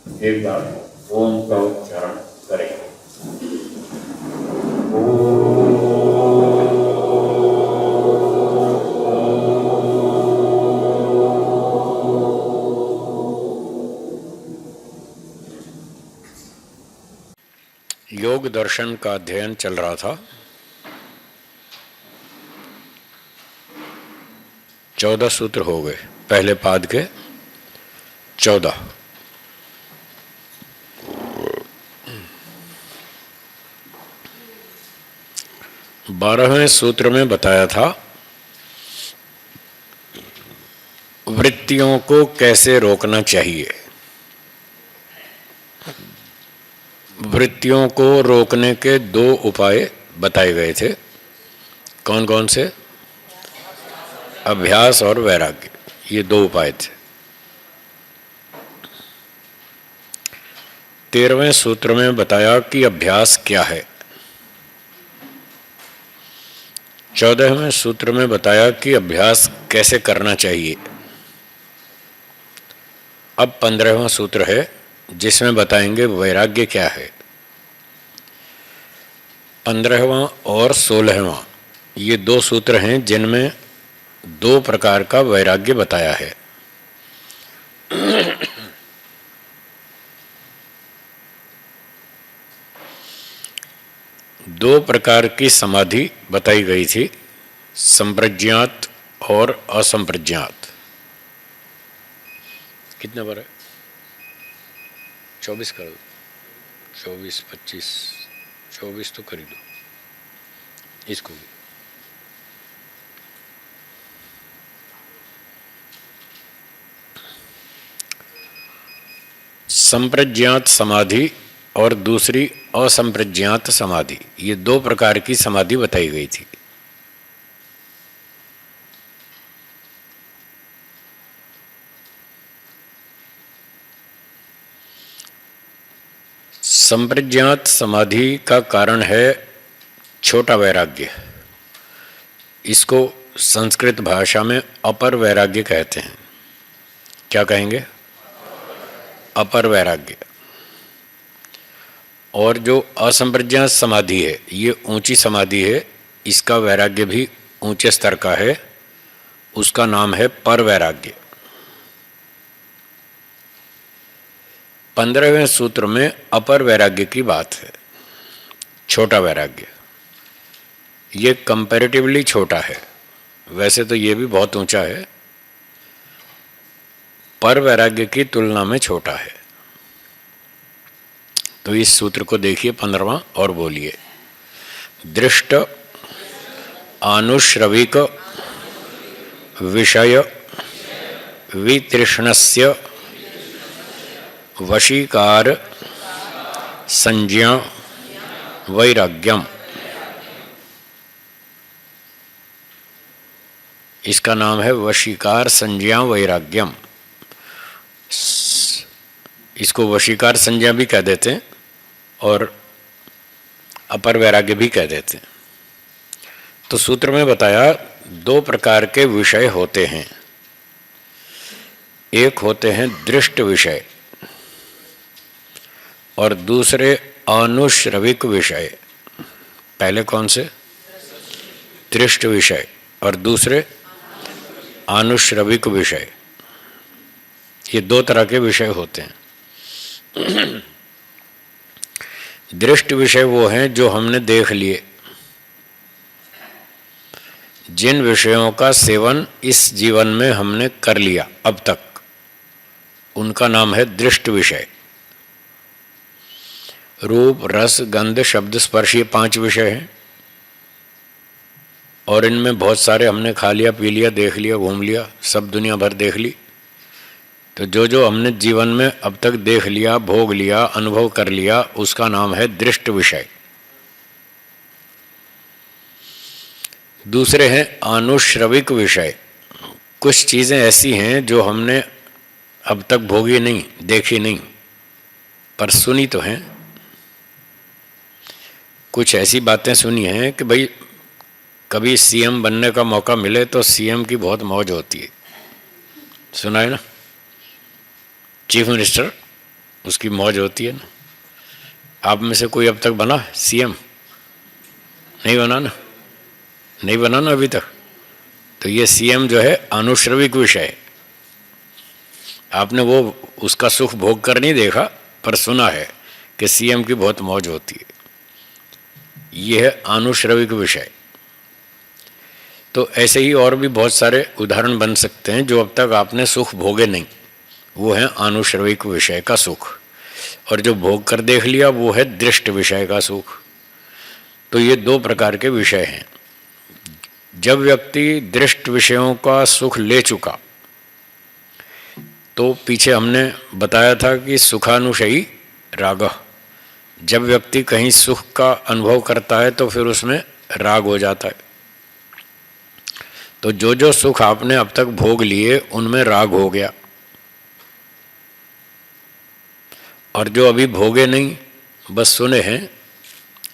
एक बार ओम का उच्चारण करें। योग दर्शन का अध्ययन चल रहा था। 14 सूत्र हो गए, पहले पाद के 14। 12वें सूत्र में बताया था वृत्तियों को कैसे रोकना चाहिए। वृत्तियों को रोकने के 2 उपाय बताए गए थे। कौन कौन से? अभ्यास और वैराग्य, ये 2 उपाय थे। 13वें सूत्र में बताया कि अभ्यास क्या है। 14वें सूत्र में बताया कि अभ्यास कैसे करना चाहिए। अब 15वां सूत्र है जिसमें बताएंगे वैराग्य क्या है। 15वां और 16वां ये 2 सूत्र हैं जिनमें 2 प्रकार का वैराग्य बताया है। दो प्रकार की समाधि बताई गई थी, संप्रज्ञात और असंप्रज्ञात। कितने बार है? 24 कर दो, 24, 25, 24 तो कर ही दो इसको भी। संप्रज्ञात समाधि और दूसरी असंप्रज्ञात समाधि, ये 2 प्रकार की समाधि बताई गई थी। संप्रज्ञात समाधि का कारण है छोटा वैराग्य। इसको संस्कृत भाषा में अपर वैराग्य कहते हैं। क्या कहेंगे? अपर वैराग्य। और जो असंप्रज्ञात समाधि है ये ऊंची समाधि है, इसका वैराग्य भी ऊंचे स्तर का है, उसका नाम है पर वैराग्य। 15वें सूत्र में अपर वैराग्य की बात है, छोटा वैराग्य। ये कंपैरेटिवली छोटा है, वैसे तो ये भी बहुत ऊंचा है, पर वैराग्य की तुलना में छोटा है। तो इस सूत्र को देखिए 15वां और बोलिए। दृष्ट आनुश्रविक विषय वितृष्णस्य वशीकार संज्ञा वैराग्यम। इसका नाम है वशीकार संज्ञा वैराग्यम। इसको वशीकार संज्ञा भी कह देते हैं और अपर वैराग्य भी कह देते हैं। तो सूत्र में बताया 2 प्रकार के विषय होते हैं। एक होते हैं दृष्ट विषय और दूसरे अनुश्रविक विषय। पहले कौन से? दृष्ट विषय और दूसरे अनुश्रविक विषय। ये 2 तरह के विषय होते हैं। दृष्ट विषय वो हैं जो हमने देख लिए, जिन विषयों का सेवन इस जीवन में हमने कर लिया अब तक, उनका नाम है दृष्ट विषय। रूप, रस, गंध, शब्द, स्पर्श, ये 5 विषय हैं और इनमें बहुत सारे हमने खा लिया, पी लिया, देख लिया, घूम लिया, सब दुनिया भर देख ली। तो जो जो हमने जीवन में अब तक देख लिया, भोग लिया, अनुभव कर लिया, उसका नाम है दृष्ट विषय। दूसरे हैं अनुश्रविक विषय। कुछ चीज़ें ऐसी हैं जो हमने अब तक भोगी नहीं, देखी नहीं, पर सुनी तो हैं। कुछ ऐसी बातें सुनी हैं कि भाई कभी सीएम बनने का मौका मिले तो सीएम की बहुत मौज होती है, सुना है ना? चीफ मिनिस्टर उसकी मौज होती है ना। आप में से कोई अब तक बना सीएम? नहीं बना ना, नहीं बना ना अभी तक। तो ये सीएम जो है अनुश्रविक विषय है। आपने वो उसका सुख भोग कर नहीं देखा, पर सुना है कि सीएम की बहुत मौज होती है। ये है अनुश्रविक विषय। तो ऐसे ही और भी बहुत सारे उदाहरण बन सकते हैं जो अब तक आपने सुख भोगे नहीं, वो है अनुश्रविक विषय का सुख। और जो भोग कर देख लिया वो है दृष्ट विषय का सुख। तो ये दो प्रकार के विषय हैं। जब व्यक्ति दृष्ट विषयों का सुख ले चुका, तो पीछे हमने बताया था कि सुखानुशयी राग। जब व्यक्ति कहीं सुख का अनुभव करता है तो फिर उसमें राग हो जाता है। तो जो जो सुख आपने अब तक भोग लिए उनमें राग हो गया, और जो अभी भोगे नहीं बस सुने हैं,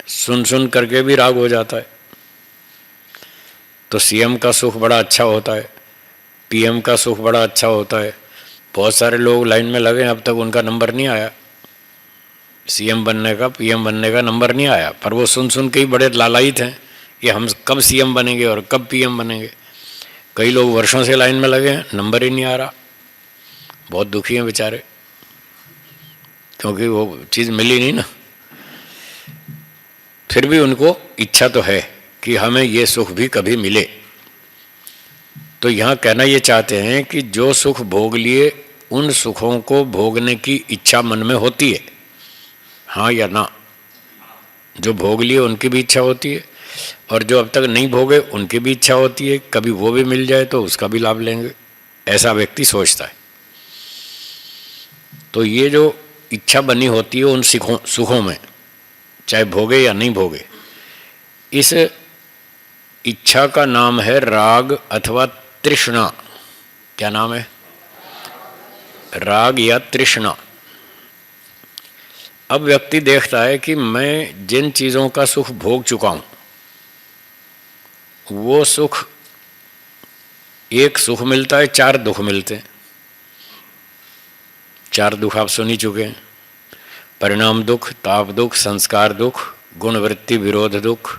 सुन सुन करके भी राग हो जाता है। तो सीएम का सुख बड़ा अच्छा होता है, पीएम का सुख बड़ा अच्छा होता है। बहुत सारे लोग लाइन में लगे, अब तक उनका नंबर नहीं आया, सीएम बनने का, पीएम बनने का नंबर नहीं आया, पर वो सुन सुन के ही बड़े लालायित हैं कि हम कब सीएम बनेंगे और कब पीएम बनेंगे। कई लोग वर्षों से लाइन में लगे हैं, नंबर ही नहीं आ रहा, बहुत दुखी हैं बेचारे, क्योंकि वो चीज़ मिली नहीं ना। फिर भी उनको इच्छा तो है कि हमें ये सुख भी कभी मिले। तो यहाँ कहना ये चाहते हैं कि जो सुख भोग लिए उन सुखों को भोगने की इच्छा मन में होती है, हाँ या ना? जो भोग लिए उनकी भी इच्छा होती है, और जो अब तक नहीं भोगे उनकी भी इच्छा होती है, कभी वो भी मिल जाए तो उसका भी लाभ लेंगे, ऐसा व्यक्ति सोचता है। तो ये जो इच्छा बनी होती है उन सुखों में, चाहे भोगे या नहीं भोगे, इस इच्छा का नाम है राग अथवा तृष्णा। क्या नाम है? राग या तृष्णा। अब व्यक्ति देखता है कि मैं जिन चीज़ों का सुख भोग चुका हूँ, वो सुख, एक सुख मिलता है, चार दुख मिलते हैं। चार दुख आप सुन ही चुके हैं, परिणाम दुख, ताप दुख, संस्कार दुख, गुणवृत्ति विरोध दुख।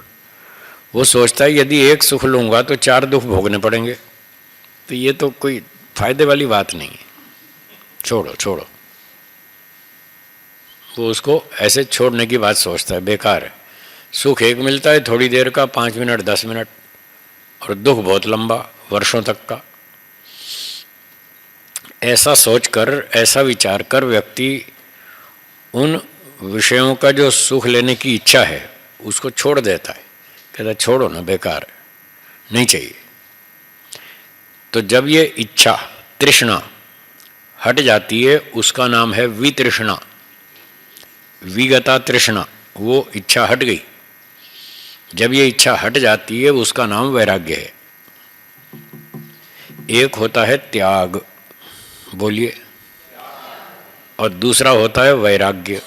वो सोचता है यदि एक सुख लूँगा तो चार दुख भोगने पड़ेंगे, तो ये तो कोई फायदे वाली बात नहीं है, छोड़ो छोड़ो। वो उसको ऐसे छोड़ने की बात सोचता है, बेकार है। सुख एक मिलता है थोड़ी देर का, 5 मिनट 10 मिनट, और दुख बहुत लंबा, वर्षों तक का। ऐसा सोचकर, ऐसा विचार कर व्यक्ति उन विषयों का जो सुख लेने की इच्छा है उसको छोड़ देता है, कहता है छोड़ो ना, बेकार है, नहीं चाहिए। तो जब ये इच्छा तृष्णा हट जाती है उसका नाम है वितृष्णा, विगता तृष्णा, वो इच्छा हट गई। जब ये इच्छा हट जाती है उसका नाम वैराग्य है। एक होता है त्याग, बोलिए, और दूसरा होता है वैराग्य।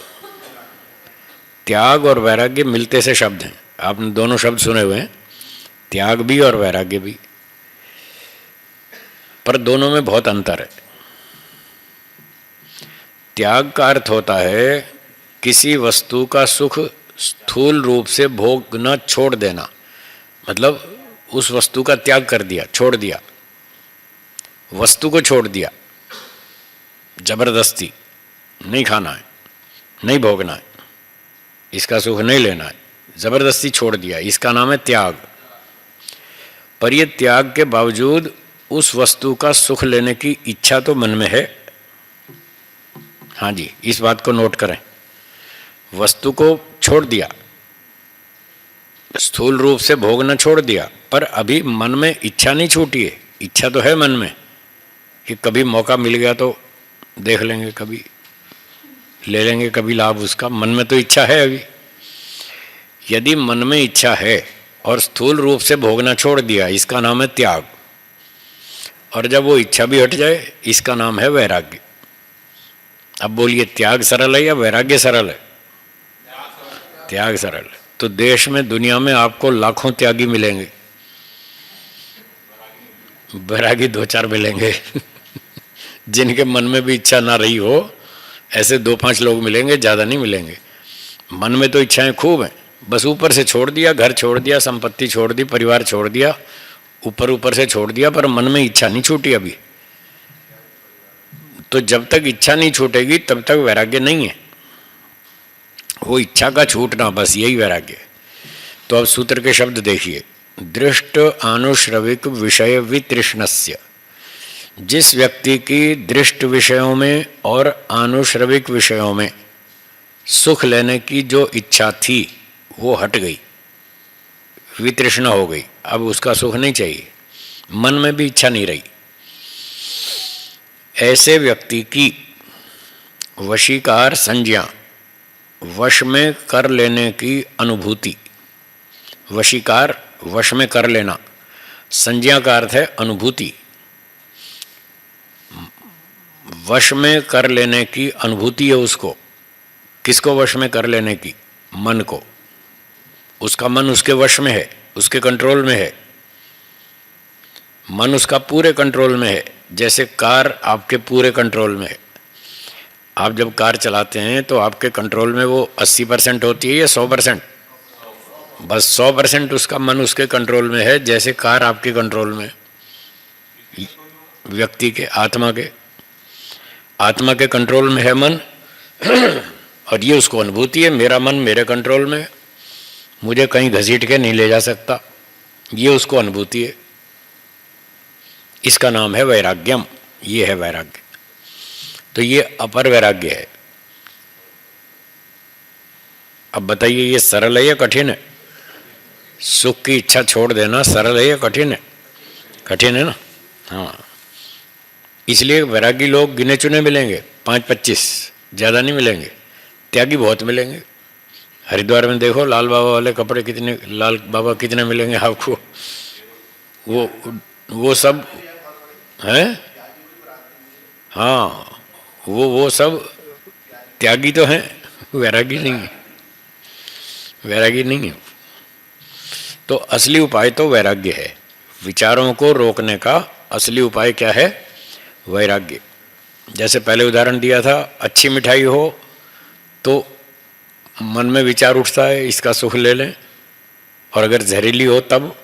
त्याग और वैराग्य मिलते से शब्द हैं, आपने दोनों शब्द सुने हुए हैं, त्याग भी और वैराग्य भी, पर दोनों में बहुत अंतर है। त्याग का अर्थ होता है किसी वस्तु का सुख स्थूल रूप से भोगना छोड़ देना, मतलब उस वस्तु का त्याग कर दिया, छोड़ दिया, वस्तु को छोड़ दिया, जबरदस्ती नहीं खाना है, नहीं भोगना है, इसका सुख नहीं लेना है, जबरदस्ती छोड़ दिया, इसका नाम है त्याग। पर यह त्याग के बावजूद उस वस्तु का सुख लेने की इच्छा तो मन में है। हाँ जी, इस बात को नोट करें, वस्तु को छोड़ दिया, स्थूल रूप से भोगना छोड़ दिया, पर अभी मन में इच्छा नहीं छूटी है। इच्छा तो है मन में कि कभी मौका मिल गया तो देख लेंगे, कभी ले लेंगे, कभी लाभ उसका, मन में तो इच्छा है अभी। यदि मन में इच्छा है और स्थूल रूप से भोगना छोड़ दिया, इसका नाम है त्याग। और जब वो इच्छा भी हट जाए, इसका नाम है वैराग्य। अब बोलिए, त्याग सरल है या वैराग्य सरल है? त्याग सरल है। तो देश में, दुनिया में आपको लाखों त्यागी मिलेंगे, वैरागी 2-4 मिलेंगे जिनके मन में भी इच्छा ना रही हो ऐसे 2-5 लोग मिलेंगे, ज़्यादा नहीं मिलेंगे। मन में तो इच्छाएं खूब हैं, बस ऊपर से छोड़ दिया, घर छोड़ दिया, संपत्ति छोड़ दी, परिवार छोड़ दिया, ऊपर ऊपर से छोड़ दिया, पर मन में इच्छा नहीं छूटी अभी। तो जब तक इच्छा नहीं छूटेगी तब तक वैराग्य नहीं है। वो इच्छा का छूटना, बस यही वैराग्य है। तो अब सूत्र के शब्द देखिए। दृष्ट आनुश्रविक विषय वितृष्णस्य, जिस व्यक्ति की दृष्ट विषयों में और आनुश्रविक विषयों में सुख लेने की जो इच्छा थी वो हट गई, वितृष्णा हो गई, अब उसका सुख नहीं चाहिए, मन में भी इच्छा नहीं रही। ऐसे व्यक्ति की वशीकार संज्ञा, वश में कर लेने की अनुभूति, वशीकार वश में कर लेना, संज्ञा का अर्थ है अनुभूति। वश में कर लेने की अनुभूति है उसको। किसको वश में कर लेने की? मन को। उसका मन उसके वश में है, उसके कंट्रोल में है, मन उसका पूरे कंट्रोल में है। जैसे कार आपके पूरे कंट्रोल में है। आप जब कार चलाते हैं तो आपके कंट्रोल में वो 80% होती है या 100%? बस 100% उसका मन उसके कंट्रोल में है, जैसे कार आपके कंट्रोल में। व्यक्ति के आत्मा के कंट्रोल में है मन और ये उसको अनुभूति है, मेरा मन मेरे कंट्रोल में, मुझे कहीं घसीट के नहीं ले जा सकता, ये उसको अनुभूति है। इसका नाम है वैराग्यम। ये है वैराग्य। तो ये अपर वैराग्य है। अब बताइए ये सरल है या कठिन है? सुख की इच्छा छोड़ देना सरल है या कठिन है? कठिन है ना। हाँ, इसलिए वैरागी लोग गिने चुने मिलेंगे, 5-25, ज़्यादा नहीं मिलेंगे। त्यागी बहुत मिलेंगे। हरिद्वार में देखो लाल बाबा वाले कपड़े कितने, लाल बाबा कितने मिलेंगे आपको। वो सब हैं। हाँ, वो सब त्यागी तो हैं, वैरागी नहीं है। वैरागी नहीं है। तो असली उपाय तो वैराग्य है। विचारों को रोकने का असली उपाय क्या है? वैराग्य। जैसे पहले उदाहरण दिया था, अच्छी मिठाई हो तो मन में विचार उठता है इसका सुख ले लें, और अगर जहरीली हो तब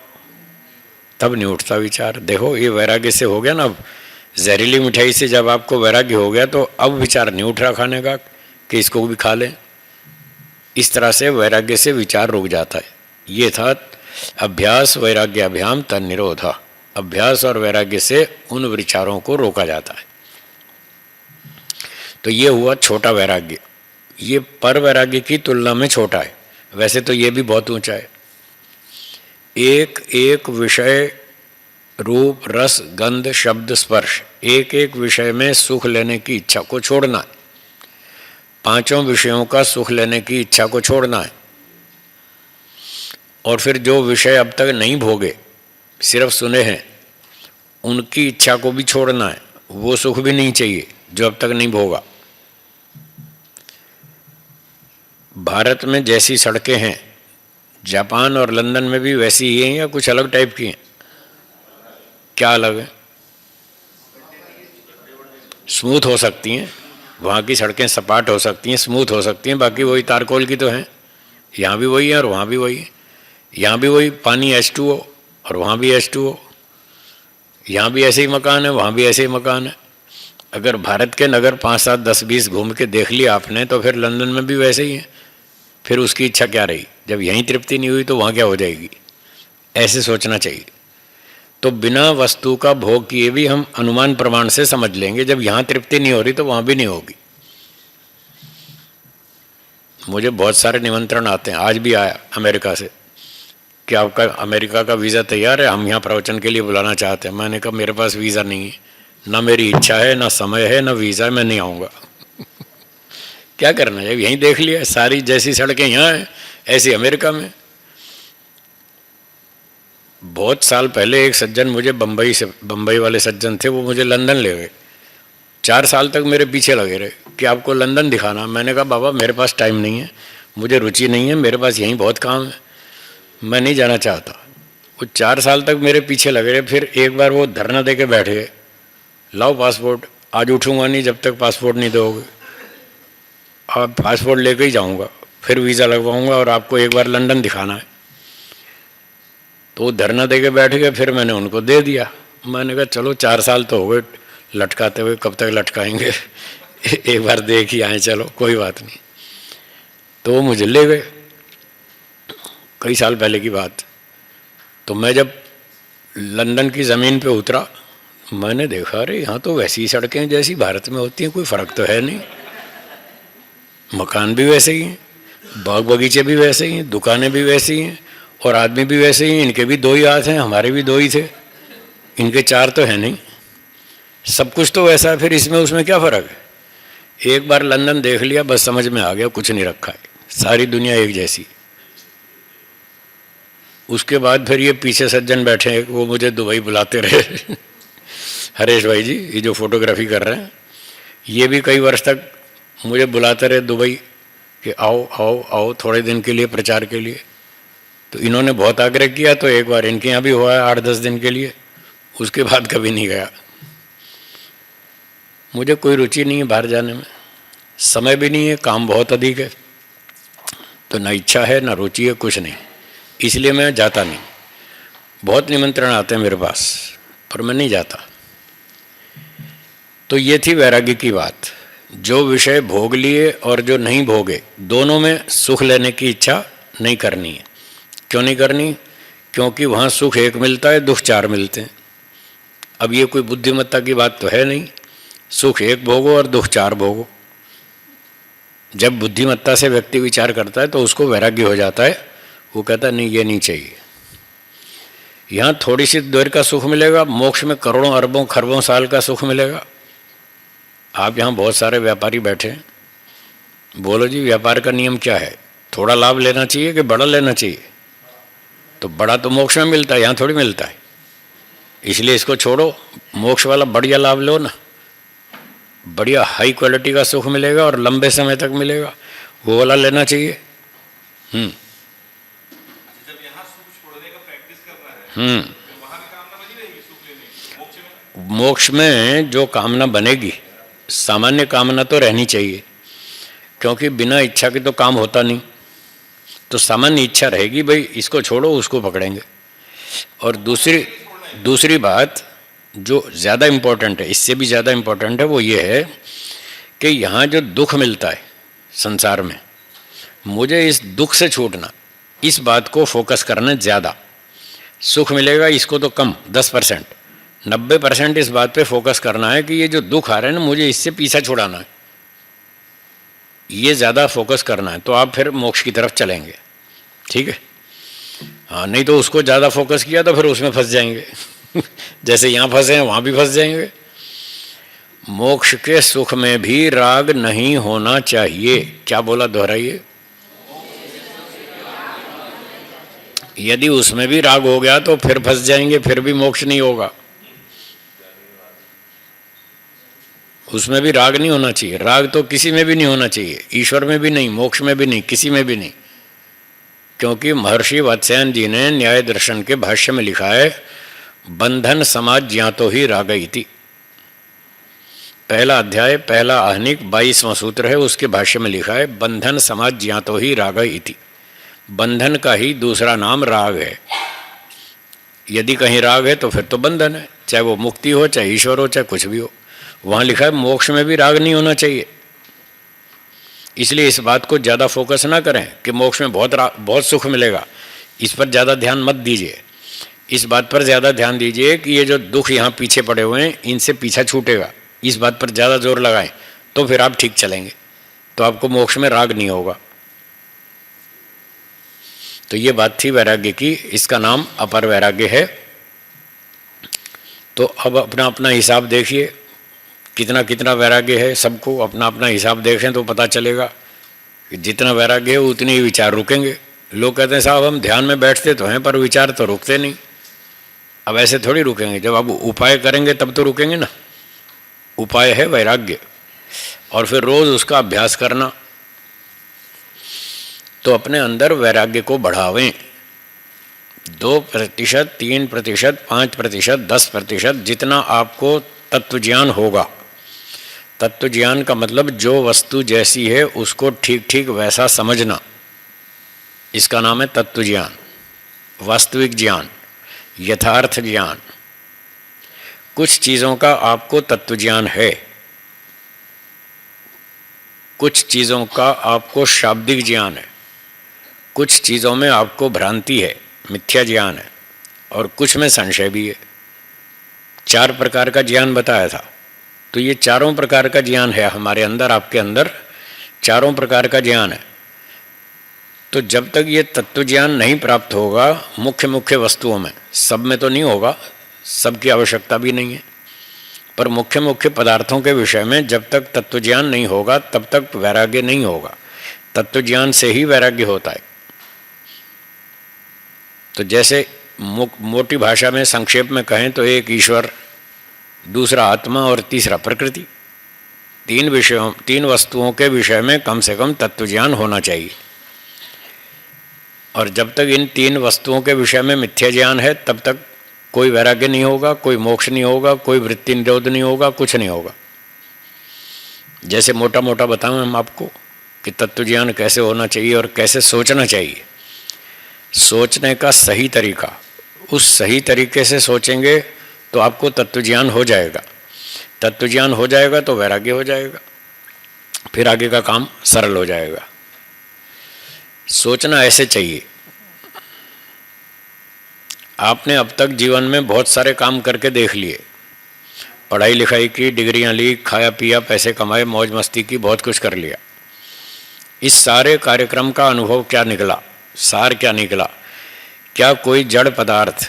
नहीं उठता विचार। देखो ये वैराग्य से हो गया ना। अब जहरीली मिठाई से जब आपको वैराग्य हो गया तो अब विचार नहीं उठ रहा खाने का कि इसको भी खा लें। इस तरह से वैराग्य से विचार रुक जाता है। ये था अभ्यास वैराग्य अभ्याम तन्निरोधा। अभ्यास और वैराग्य से उन विचारों को रोका जाता है। तो ये हुआ छोटा वैराग्य। ये पर वैराग्य की तुलना में छोटा है। वैसे तो ये भी बहुत ऊंचा है। एक एक विषय, रूप रस गंध शब्द स्पर्श, एक एक विषय में सुख लेने की इच्छा को छोड़ना है। 5 विषयों का सुख लेने की इच्छा को छोड़ना है। और फिर जो विषय अब तक नहीं भोगे, सिर्फ सुने हैं, उनकी इच्छा को भी छोड़ना है। वो सुख भी नहीं चाहिए जो अब तक नहीं भोगा। भारत में जैसी सड़कें हैं, जापान और लंदन में भी वैसी ही हैं या कुछ अलग टाइप की हैं? क्या अलग है? स्मूथ हो सकती हैं, वहाँ की सड़कें सपाट हो सकती हैं, स्मूथ हो सकती हैं, बाकी वही तारकोल की तो हैं। यहाँ भी वही है और वहाँ भी वही है। यहाँ भी वही पानी H2O और वहाँ भी H2O। यहाँ भी ऐसे ही मकान है, वहाँ भी ऐसे ही मकान है। अगर भारत के नगर 5, 7, 10, 20 घूम के देख लिया आपने तो फिर लंदन में भी वैसे ही है। फिर उसकी इच्छा क्या रही? जब यहीं तृप्ति नहीं हुई तो वहाँ क्या हो जाएगी? ऐसे सोचना चाहिए। तो बिना वस्तु का भोग किए भी हम अनुमान प्रमाण से समझ लेंगे, जब यहाँ तृप्ति नहीं हो रही तो वहाँ भी नहीं होगी। मुझे बहुत सारे निमंत्रण आते हैं, आज भी आया अमेरिका से कि आपका अमेरिका का वीज़ा तैयार है, हम यहाँ प्रवचन के लिए बुलाना चाहते हैं। मैंने कहा मेरे पास वीज़ा नहीं है, ना मेरी इच्छा है, ना समय है, ना वीज़ा है, मैं नहीं आऊँगा। क्या करना है? यहीं देख लिया, सारी जैसी सड़कें यहाँ हैं ऐसी अमेरिका में। बहुत साल पहले एक सज्जन मुझे बम्बई वाले सज्जन थे, वो मुझे लंदन ले गए। 4 साल तक मेरे पीछे लगे रहे कि आपको लंदन दिखाना। मैंने कहा बाबा मेरे पास टाइम नहीं है, मुझे रुचि नहीं है, मेरे पास यहीं बहुत काम है, मैं नहीं जाना चाहता। वो 4 साल तक मेरे पीछे लगे रहे। फिर एक बार वो धरना दे के बैठ गए, लाओ पासपोर्ट, आज उठूँगा नहीं जब तक पासपोर्ट नहीं दोगे। अब पासपोर्ट लेके ही जाऊंगा, फिर वीज़ा लगवाऊंगा और आपको एक बार लंदन दिखाना है। तो वो धरना दे के बैठ गए, फिर मैंने उनको दे दिया। मैंने कहा चलो 4 साल तो हो गए लटकाते हुए, कब तक लटकाएंगे एक बार देख ही आए, चलो कोई बात नहीं। तो वो मुझे ले गए, कई साल पहले की बात। तो मैं जब लंदन की ज़मीन पे उतरा, मैंने देखा अरे यहाँ तो वैसी ही सड़कें जैसी भारत में होती हैं, कोई फ़र्क तो है नहीं। मकान भी वैसे ही हैं, बाग बगीचे भी वैसे ही हैं, दुकानें भी वैसी हैं, और आदमी भी वैसे ही हैं। इनके भी 2 ही हाथ हैं, हमारे भी 2 ही थे, इनके 4 तो है नहीं। सब कुछ तो वैसा है, फिर इसमें उसमें क्या फ़र्क है। एक बार लंदन देख लिया बस समझ में आ गया, कुछ नहीं रखा है, सारी दुनिया एक जैसी। उसके बाद फिर ये पीछे सज्जन बैठे, वो मुझे दुबई बुलाते रहे हरेश भाई जी, ये जो फोटोग्राफी कर रहे हैं, ये भी कई वर्ष तक मुझे बुलाते रहे दुबई कि आओ आओ आओ थोड़े दिन के लिए, प्रचार के लिए। तो इन्होंने बहुत आग्रह किया, तो एक बार इनके यहाँ भी हुआ है 8-10 दिन के लिए, उसके बाद कभी नहीं गया। मुझे कोई रुचि नहीं है बाहर जाने में, समय भी नहीं है, काम बहुत अधिक है, तो ना इच्छा है ना रुचि है, कुछ नहीं, इसलिए मैं जाता नहीं। बहुत निमंत्रण आते हैं मेरे पास, पर मैं नहीं जाता। तो ये थी वैराग्य की बात। जो विषय भोग लिए और जो नहीं भोगे, दोनों में सुख लेने की इच्छा नहीं करनी है। क्यों नहीं करनी? क्योंकि वहाँ सुख एक मिलता है, दुख 4 मिलते हैं। अब ये कोई बुद्धिमत्ता की बात तो है नहीं, सुख एक भोगो और दुख 4 भोगो। जब बुद्धिमत्ता से व्यक्ति विचार करता है तो उसको वैराग्य हो जाता है, वो कहता है नहीं ये नहीं चाहिए। यहाँ थोड़ी सी देर का सुख मिलेगा, मोक्ष में करोड़ों अरबों खरबों साल का सुख मिलेगा। आप यहाँ बहुत सारे व्यापारी बैठे हैं, बोलो जी व्यापार का नियम क्या है, थोड़ा लाभ लेना चाहिए कि बड़ा लेना चाहिए? तो बड़ा तो मोक्ष में मिलता है, यहाँ थोड़ी मिलता है, इसलिए इसको छोड़ो, मोक्ष वाला बढ़िया लाभ लो ना, बढ़िया हाई क्वालिटी का सुख मिलेगा और लंबे समय तक मिलेगा, वो वाला लेना चाहिए। जब यहाँ सुख छोड़ने का प्रैक्टिस कर रहा है, तो वहाँ भी कामना बनी रहेगी सुख लेने की, मोक्ष में? मोक्ष में जो कामना बनेगी, सामान्य कामना तो रहनी चाहिए, क्योंकि बिना इच्छा के तो काम होता नहीं। तो सामान्य इच्छा रहेगी, भाई इसको छोड़ो उसको पकड़ेंगे। और दूसरी बात जो ज़्यादा इम्पोर्टेंट है, इससे भी ज़्यादा इम्पोर्टेंट है, वो ये है कि यहाँ जो दुख मिलता है संसार में, मुझे इस दुख से छूटना, इस बात को फोकस करना ज़्यादा। सुख मिलेगा इसको तो कम, 10%, 90% इस बात पे फोकस करना है कि ये जो दुख आ रहा है ना, मुझे इससे पीछा छुड़ाना है, ये ज़्यादा फोकस करना है। तो आप फिर मोक्ष की तरफ चलेंगे, ठीक है। हाँ, नहीं तो उसको ज़्यादा फोकस किया तो फिर उसमें फंस जाएंगे जैसे यहाँ फंसे हैं वहाँ भी फंस जाएंगे। मोक्ष के सुख में भी राग नहीं होना चाहिए। क्या बोला, दोहराइए। यदि उसमें भी राग हो गया तो फिर फंस जाएंगे, फिर भी मोक्ष नहीं होगा। उसमें भी राग नहीं होना चाहिए, राग तो किसी में भी नहीं होना चाहिए, ईश्वर में भी नहीं, मोक्ष में भी नहीं, किसी में भी नहीं। क्योंकि महर्षि वात्स्यायन जी ने न्याय दर्शन के भाष्य में लिखा है, बंधन समाज ज्ञातो ही राग इति। पहला अध्याय, पहला आहनिक, 22वां सूत्र है, उसके भाष्य में लिखा है, बंधन समाज ज्ञातो ही राग इति। बंधन का ही दूसरा नाम राग है। यदि कहीं राग है तो फिर तो बंधन है, चाहे वो मुक्ति हो, चाहे ईश्वर हो, चाहे कुछ भी हो। वहाँ लिखा है मोक्ष में भी राग नहीं होना चाहिए। इसलिए इस बात को ज़्यादा फोकस ना करें कि मोक्ष में बहुत सुख मिलेगा, इस पर ज़्यादा ध्यान मत दीजिए। इस बात पर ज़्यादा ध्यान दीजिए कि ये जो दुख यहाँ पीछे पड़े हुए हैं, इनसे पीछा छूटेगा, इस बात पर ज़्यादा जोर लगाएं, तो फिर आप ठीक चलेंगे, तो आपको मोक्ष में राग नहीं होगा। तो ये बात थी वैराग्य की, इसका नाम अपर वैराग्य है। तो अब अपना अपना हिसाब देखिए, कितना कितना वैराग्य है, सबको अपना अपना हिसाब देखें तो पता चलेगा कि जितना वैराग्य है उतने ही विचार रुकेंगे। लोग कहते हैं साहब हम ध्यान में बैठते तो हैं पर विचार तो रुकते नहीं। अब ऐसे थोड़ी रुकेंगे, जब आप उपाय करेंगे तब तो रुकेंगे ना। उपाय है वैराग्य, और फिर रोज़ उसका अभ्यास करना। तो अपने अंदर वैराग्य को बढ़ावें। 2%, 3%, 5%, 10%, जितना आपको तत्व ज्ञान होगा, तत्व ज्ञान का मतलब जो वस्तु जैसी है उसको ठीक ठीक वैसा समझना, इसका नाम है तत्व ज्ञान, वास्तविक ज्ञान, यथार्थ ज्ञान। कुछ चीज़ों का आपको तत्व ज्ञान है, कुछ चीज़ों का आपको शाब्दिक ज्ञान है, कुछ चीज़ों में आपको भ्रांति है, मिथ्या ज्ञान है, और कुछ में संशय भी है। 4 प्रकार का ज्ञान बताया था। तो ये चारों प्रकार का ज्ञान है हमारे अंदर, आपके अंदर चारों प्रकार का ज्ञान है। तो जब तक ये तत्व ज्ञान नहीं प्राप्त होगा मुख्य मुख्य वस्तुओं में, सब में तो नहीं होगा, सबकी आवश्यकता भी नहीं है, पर मुख्य मुख्य पदार्थों के विषय में जब तक तत्व ज्ञान नहीं होगा तब तक वैराग्य नहीं होगा। तत्व ज्ञान से ही वैराग्य होता है। तो जैसे मोटी भाषा में संक्षेप में कहें तो एक ईश्वर, दूसरा आत्मा और तीसरा प्रकृति, 3 वस्तुओं के विषय में कम से कम तत्व ज्ञान होना चाहिए। और जब तक इन 3 वस्तुओं के विषय में मिथ्या ज्ञान है तब तक कोई वैराग्य नहीं होगा, कोई मोक्ष नहीं होगा, कोई वृत्ति निरोध नहीं होगा, कुछ नहीं होगा। जैसे मोटा मोटा बताऊं हम आपको कि तत्व ज्ञान कैसे होना चाहिए और कैसे सोचना चाहिए। सोचने का सही तरीका, उस सही तरीके से सोचेंगे तो आपको तत्व ज्ञान हो जाएगा। तत्व ज्ञान हो जाएगा तो वैराग्य हो जाएगा, फिर आगे का काम सरल हो जाएगा। सोचना ऐसे चाहिए। आपने अब तक जीवन में बहुत सारे काम करके देख लिए, पढ़ाई लिखाई की, डिग्रियां ली, खाया पिया, पैसे कमाए, मौज मस्ती की, बहुत कुछ कर लिया। इस सारे कार्यक्रम का अनुभव क्या निकला, सार क्या निकला? क्या कोई जड़ पदार्थ,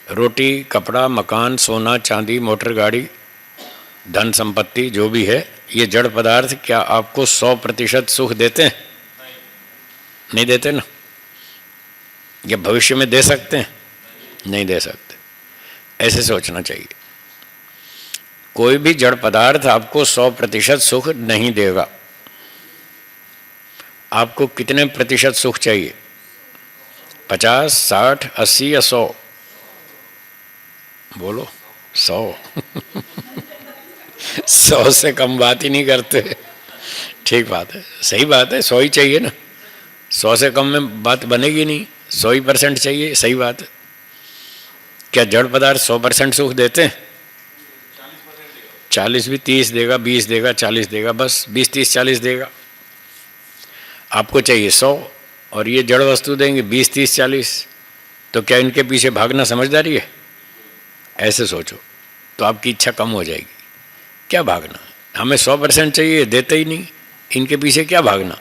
रोटी, कपड़ा, मकान, सोना, चांदी, मोटर गाड़ी, धन संपत्ति जो भी है, ये जड़ पदार्थ क्या आपको 100% सुख देते हैं? नहीं देते ना। ये भविष्य में दे सकते हैं? नहीं दे सकते। ऐसे सोचना चाहिए। कोई भी जड़ पदार्थ आपको 100% सुख नहीं देगा। आपको कितने प्रतिशत सुख चाहिए? 50, 60, 80 या 100? बोलो 100। 100 से कम बात ही नहीं करते। ठीक बात है, सही बात है, 100 ही चाहिए ना। 100 से कम में बात बनेगी नहीं, 100% चाहिए, सही बात है। क्या जड़ पदार्थ 100% सुख देते हैं? 40 भी 30 देगा, 20 देगा, 40 देगा, बस 20, 30, 40 देगा। आपको चाहिए 100 और ये जड़ वस्तु देंगे 20, 30, 40। तो क्या इनके पीछे भागना समझदारी है? ऐसे सोचो तो आपकी इच्छा कम हो जाएगी। क्या भागना, हमें 100% चाहिए, देते ही नहीं, इनके पीछे क्या भागना।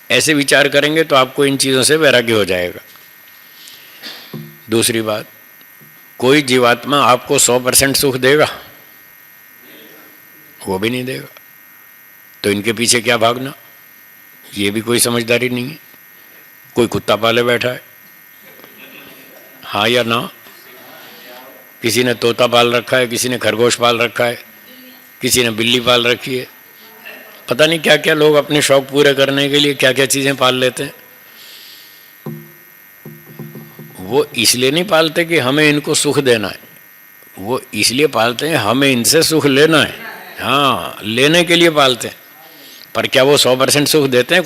ऐसे विचार करेंगे तो आपको इन चीज़ों से वैराग्य हो जाएगा। दूसरी बात, कोई जीवात्मा आपको 100% सुख देगा? वो भी नहीं देगा। तो इनके पीछे क्या भागना, ये भी कोई समझदारी नहीं है। कोई कुत्ता पाले बैठा है, हाँ या ना? किसी ने तोता पाल रखा है, किसी ने खरगोश पाल रखा है, किसी ने बिल्ली पाल रखी है। पता नहीं क्या क्या लोग अपने शौक पूरे करने के लिए क्या क्या चीज़ें पाल लेते हैं। वो इसलिए नहीं पालते कि हमें इनको सुख देना है, वो इसलिए पालते हैं हमें इनसे सुख लेना है। हाँ, लेने के लिए पालते हैं। पर क्या वो 100% सुख देते हैं?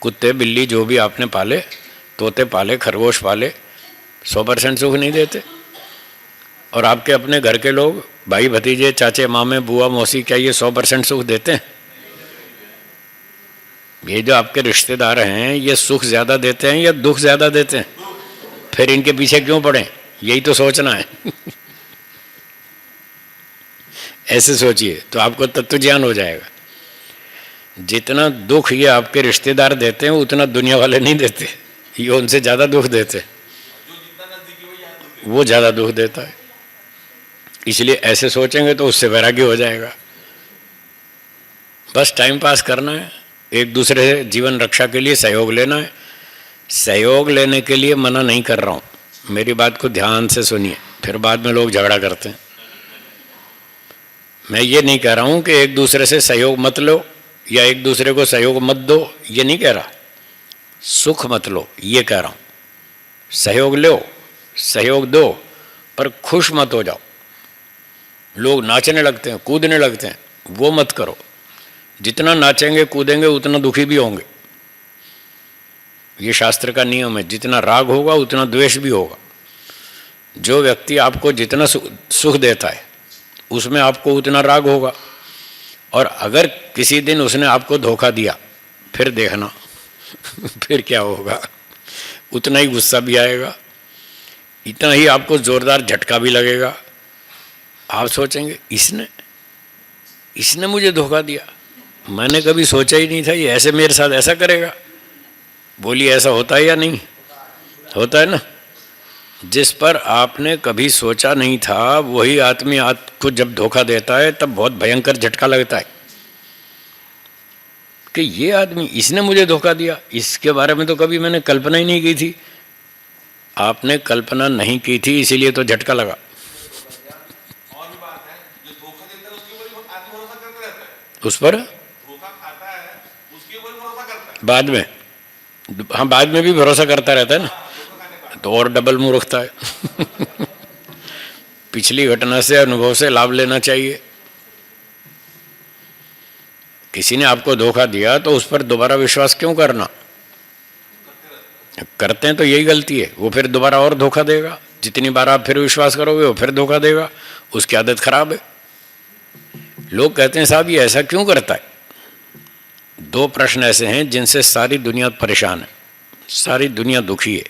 कुत्ते बिल्ली जो भी आपने पाले, तोते पाले, खरगोश पाले, 100% सुख नहीं देते। और आपके अपने घर के लोग, भाई भतीजे, चाचे मामे, बुआ मौसी, क्या ये 100% सुख देते हैं? ये जो आपके रिश्तेदार हैं ये सुख ज़्यादा देते हैं या दुख ज़्यादा देते हैं? फिर इनके पीछे क्यों पड़े, यही तो सोचना है। ऐसे सोचिए तो आपको तत्व ज्ञान हो जाएगा। जितना दुख ये आपके रिश्तेदार देते हैं उतना दुनिया वाले नहीं देते, ये उनसे ज़्यादा दुख देते हैं, वो ज़्यादा दुख देता है। इसलिए ऐसे सोचेंगे तो उससे वैराग्य हो जाएगा। बस टाइम पास करना है, एक दूसरे से जीवन रक्षा के लिए सहयोग लेना है। सहयोग लेने के लिए मना नहीं कर रहा हूँ, मेरी बात को ध्यान से सुनिए, फिर बाद में लोग झगड़ा करते हैं। मैं ये नहीं कह रहा हूँ कि एक दूसरे से सहयोग मत लो या एक दूसरे को सहयोग मत दो, ये नहीं कह रहा। सुख मत लो ये कह रहा हूँ। सहयोग लो, सहयोग दो, पर खुश मत हो जाओ। लोग नाचने लगते हैं, कूदने लगते हैं, वो मत करो। जितना नाचेंगे कूदेंगे उतना दुखी भी होंगे। ये शास्त्र का नियम है, जितना राग होगा उतना द्वेष भी होगा। जो व्यक्ति आपको जितना सुख देता है उसमें आपको उतना राग होगा, और अगर किसी दिन उसने आपको धोखा दिया फिर देखना फिर क्या होगा, उतना ही गुस्सा भी आएगा, इतना ही आपको जोरदार झटका भी लगेगा। आप सोचेंगे इसने मुझे धोखा दिया, मैंने कभी सोचा ही नहीं था ये ऐसे मेरे साथ ऐसा करेगा। बोलिए ऐसा होता है या नहीं होता है ना? जिस पर आपने कभी सोचा नहीं था वही आदमी आपको जब धोखा देता है तब बहुत भयंकर झटका लगता है कि ये आदमी, इसने मुझे धोखा दिया, इसके बारे में तो कभी मैंने कल्पना ही नहीं की थी। आपने कल्पना नहीं की थी इसीलिए तो झटका लगा। और भी बात है, जो धोखा देता है उसके ऊपर ही आदमी भरोसा करते रहता है। उस पर धोखा खाता है उसके ऊपर ही भरोसा करता है बाद में, हाँ बाद में भी भरोसा करता रहता है ना, तो और डबल मूर्खता है पिछली घटना से, अनुभव से लाभ लेना चाहिए। किसी ने आपको धोखा दिया तो उस पर दोबारा विश्वास क्यों करना? करते हैं तो यही गलती है, वो फिर दोबारा और धोखा देगा। जितनी बार आप फिर विश्वास करोगे वो फिर धोखा देगा, उसकी आदत खराब है। लोग कहते हैं साहब ये ऐसा क्यों करता है? दो प्रश्न ऐसे हैं जिनसे सारी दुनिया परेशान है, सारी दुनिया दुखी है।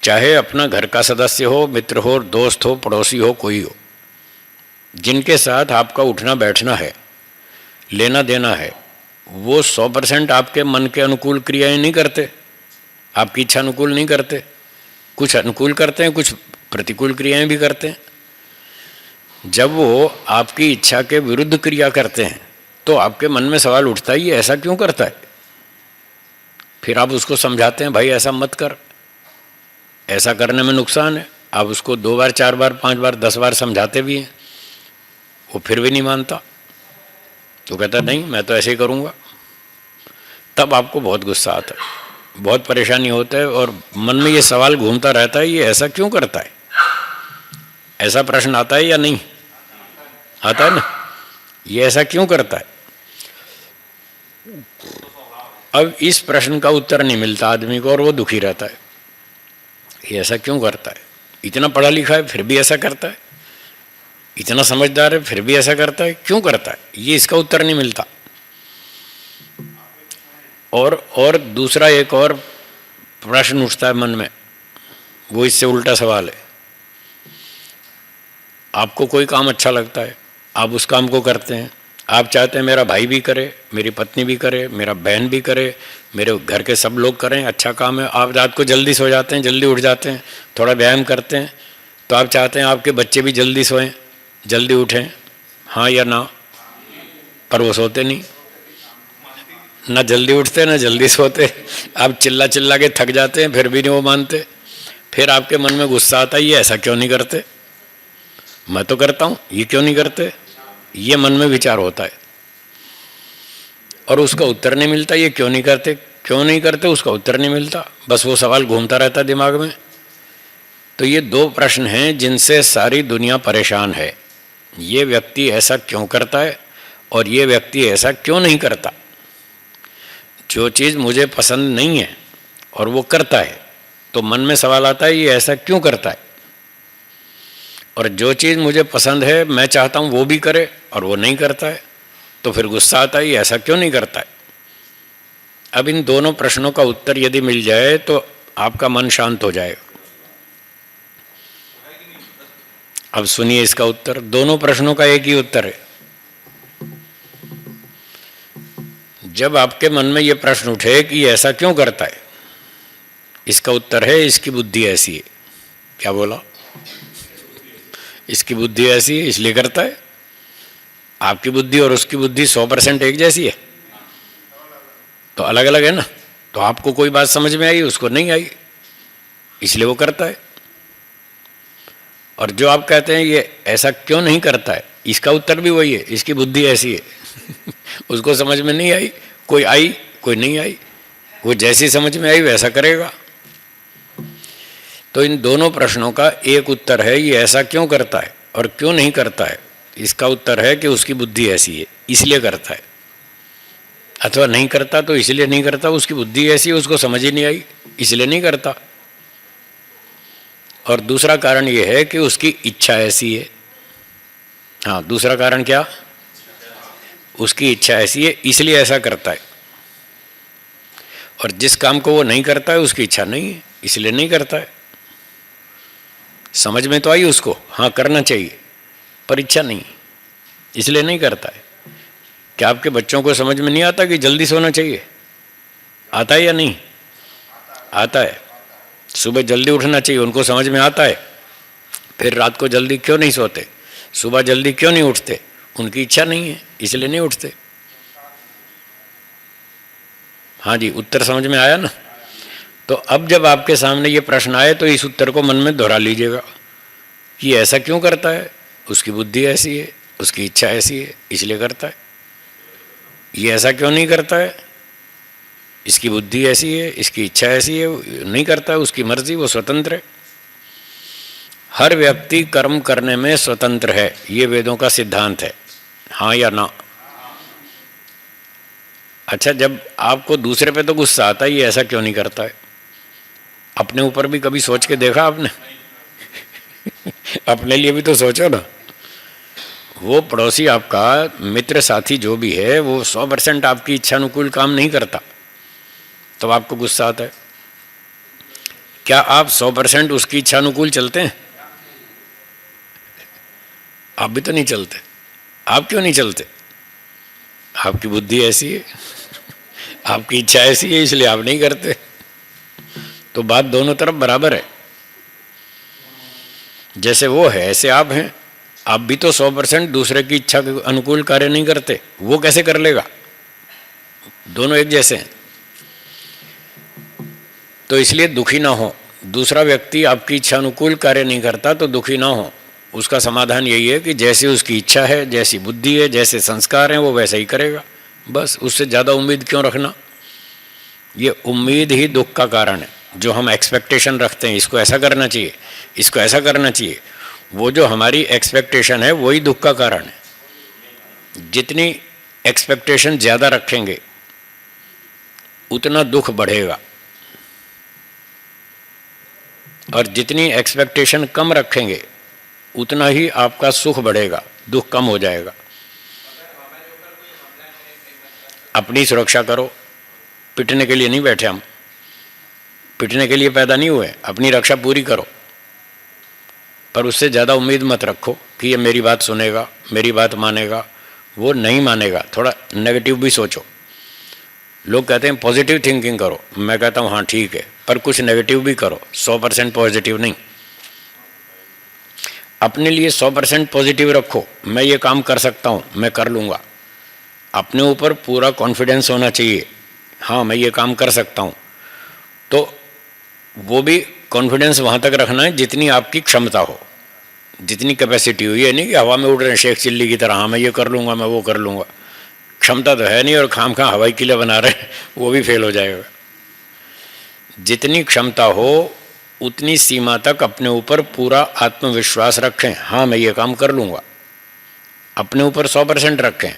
चाहे अपना घर का सदस्य हो, मित्र हो, दोस्त हो, पड़ोसी हो, कोई हो, जिनके साथ आपका उठना बैठना है, लेना देना है, वो 100% आपके मन के अनुकूल क्रियाएं नहीं करते, आपकी इच्छा अनुकूल नहीं करते। कुछ अनुकूल करते हैं, कुछ प्रतिकूल क्रियाएं भी करते हैं। जब वो आपकी इच्छा के विरुद्ध क्रिया करते हैं तो आपके मन में सवाल उठता है ये ऐसा क्यों करता है? फिर आप उसको समझाते हैं भाई ऐसा मत कर, ऐसा करने में नुकसान है। आप उसको 2 बार 4 बार 5 बार 10 बार समझाते भी हैं, वो फिर भी नहीं मानता, तो कहता नहीं मैं तो ऐसे ही करूँगा। तब आपको बहुत गुस्सा आता है, बहुत परेशानी होता है, और मन में ये सवाल घूमता रहता है ये ऐसा क्यों करता है? ऐसा प्रश्न आता है या नहीं आता है ना? ये ऐसा क्यों करता है? अब इस प्रश्न का उत्तर नहीं मिलता आदमी को और वो दुखी रहता है। ये ऐसा क्यों करता है? इतना पढ़ा लिखा है फिर भी ऐसा करता है, इतना समझदार है फिर भी ऐसा करता है, क्यों करता है? ये इसका उत्तर नहीं मिलता। और दूसरा एक और प्रश्न उठता है मन में, वो इससे उल्टा सवाल है। आपको कोई काम अच्छा लगता है, आप उस काम को करते हैं, आप चाहते हैं मेरा भाई भी करे, मेरी पत्नी भी करे, मेरा बहन भी करे, मेरे घर के सब लोग करें, अच्छा काम है। आप रात को जल्दी सो जाते हैं, जल्दी उठ जाते हैं, थोड़ा व्यायाम करते हैं, तो आप चाहते हैं आपके बच्चे भी जल्दी सोएं, जल्दी उठें, हाँ या ना? पर वो सोते नहीं, ना जल्दी उठते ना जल्दी सोते। आप चिल्ला चिल्ला के थक जाते हैं फिर भी नहीं वो मानते। फिर आपके मन में गुस्सा आता है ये ऐसा क्यों नहीं करते, मैं तो करता हूँ, ये क्यों नहीं करते? ये मन में विचार होता है और उसका उत्तर नहीं मिलता। ये क्यों नहीं करते, क्यों नहीं करते, उसका उत्तर नहीं मिलता, बस वो सवाल घूमता रहता है दिमाग में। तो ये 2 प्रश्न हैं जिनसे सारी दुनिया परेशान है। ये व्यक्ति ऐसा क्यों करता है और ये व्यक्ति ऐसा क्यों नहीं करता। जो चीज़ मुझे पसंद नहीं है और वो करता है तो मन में सवाल आता है ये ऐसा क्यों करता है, और जो चीज़ मुझे पसंद है मैं चाहता हूँ वो भी करे और वो नहीं करता है तो फिर गुस्सा आता है ये ऐसा क्यों नहीं करता है। अब इन दोनों प्रश्नों का उत्तर यदि मिल जाए तो आपका मन शांत हो जाएगा। अब सुनिए इसका उत्तर, दोनों प्रश्नों का एक ही उत्तर है। जब आपके मन में ये प्रश्न उठे कि ये ऐसा क्यों करता है, इसका उत्तर है इसकी बुद्धि ऐसी है। क्या बोला? इसकी बुद्धि ऐसी है इसलिए करता है। आपकी बुद्धि और उसकी बुद्धि 100% एक जैसी है तो अलग अलग है ना। तो आपको कोई बात समझ में आई, उसको नहीं आई, इसलिए वो करता है। और जो आप कहते हैं ये ऐसा क्यों नहीं करता है, इसका उत्तर भी वही है, इसकी बुद्धि ऐसी है उसको समझ में नहीं आई, कोई आई कोई नहीं आई, वो जैसी समझ में आई वैसा करेगा। तो इन दोनों प्रश्नों का एक उत्तर है ये ऐसा क्यों करता है और क्यों नहीं करता है? इसका उत्तर है कि उसकी बुद्धि ऐसी है, इसलिए करता है। अथवा नहीं करता तो इसलिए नहीं करता, उसकी बुद्धि ऐसी है, उसको समझ ही नहीं आई, इसलिए नहीं करता। और दूसरा कारण ये है कि उसकी इच्छा ऐसी है। हाँ, दूसरा कारण क्या? उसकी इच्छा ऐसी है, इसलिए ऐसा करता है। और जिस काम को वो नहीं करता है उसकी इच्छा नहीं है, इसलिए नहीं करता है। समझ में तो आई उसको, हाँ करना चाहिए, पर इच्छा नहीं, इसलिए नहीं करता है। क्या आपके बच्चों को समझ में नहीं आता कि जल्दी सोना चाहिए? आता है या नहीं आता है? सुबह जल्दी उठना चाहिए, उनको समझ में आता है। फिर रात को जल्दी क्यों नहीं सोते, सुबह जल्दी क्यों नहीं उठते? उनकी इच्छा नहीं है, इसलिए नहीं उठते। हाँ जी, उत्तर समझ में आया ना? तो अब जब आपके सामने ये प्रश्न आए तो इस उत्तर को मन में दोहरा लीजिएगा कि ऐसा क्यों करता है? उसकी बुद्धि ऐसी है, उसकी इच्छा ऐसी है, इसलिए करता है। ये ऐसा क्यों नहीं करता है? इसकी बुद्धि ऐसी है, इसकी इच्छा ऐसी है, नहीं करता है, उसकी मर्जी, वो स्वतंत्र है। हर व्यक्ति कर्म करने में स्वतंत्र है, ये वेदों का सिद्धांत है। हाँ या ना? अच्छा, जब आपको दूसरे पे तो गुस्सा आता है, ये ऐसा क्यों नहीं करता है? अपने ऊपर भी कभी सोच के देखा आपने? अपने लिए भी तो सोचो ना। वो पड़ोसी आपका मित्र साथी जो भी है, वो 100% आपकी इच्छा अनुकूल काम नहीं करता, तो आपको गुस्सा आता है। क्या आप 100% उसकी इच्छा अनुकूल चलते हैं? आप भी तो नहीं चलते। आप क्यों नहीं चलते? आपकी बुद्धि ऐसी है, आपकी इच्छा ऐसी है, इसलिए आप नहीं करते। तो बात दोनों तरफ बराबर है। जैसे वो है ऐसे आप हैं। आप भी तो 100% दूसरे की इच्छा के अनुकूल कार्य नहीं करते, वो कैसे कर लेगा? दोनों एक जैसे हैं। तो इसलिए दुखी ना हो। दूसरा व्यक्ति आपकी इच्छा अनुकूल कार्य नहीं करता तो दुखी ना हो। उसका समाधान यही है कि जैसी उसकी इच्छा है, जैसी बुद्धि है, जैसे संस्कार हैं, वो वैसा ही करेगा। बस, उससे ज़्यादा उम्मीद क्यों रखना? ये उम्मीद ही दुख का कारण है। जो हम एक्सपेक्टेशन रखते हैं, इसको ऐसा करना चाहिए, इसको ऐसा करना चाहिए, वो जो हमारी एक्सपेक्टेशन है वही दुख का कारण है। जितनी एक्सपेक्टेशन ज़्यादा रखेंगे उतना दुख बढ़ेगा, और जितनी एक्सपेक्टेशन कम रखेंगे उतना ही आपका सुख बढ़ेगा, दुख कम हो जाएगा। अपनी सुरक्षा करो। पिटने के लिए नहीं बैठे हम, पिटने के लिए पैदा नहीं हुए। अपनी रक्षा पूरी करो, पर उससे ज़्यादा उम्मीद मत रखो कि ये मेरी बात सुनेगा, मेरी बात मानेगा। वो नहीं मानेगा। थोड़ा नेगेटिव भी सोचो। लोग कहते हैं पॉजिटिव थिंकिंग करो, मैं कहता हूँ हाँ ठीक है, पर कुछ नेगेटिव भी करो, 100% पॉजिटिव नहीं। अपने लिए 100% पॉजिटिव रखो। मैं ये काम कर सकता हूँ, मैं कर लूँगा। अपने ऊपर पूरा कॉन्फिडेंस होना चाहिए, हाँ मैं ये काम कर सकता हूँ। तो वो भी कॉन्फिडेंस वहाँ तक रखना है जितनी आपकी क्षमता हो, जितनी कैपेसिटी हो। ये नहीं कि हवा में उड़ रहे हैं शेख चिल्ली की तरह, हाँ मैं ये कर लूँगा, मैं वो कर लूँगा। क्षमता तो है नहीं और खाम खा हवाई किले बना रहे हैं, वो भी फेल हो जाएगा। जितनी क्षमता हो उतनी सीमा तक अपने ऊपर पूरा आत्मविश्वास रखें, हाँ मैं ये काम कर लूँगा। अपने ऊपर 100% रखें,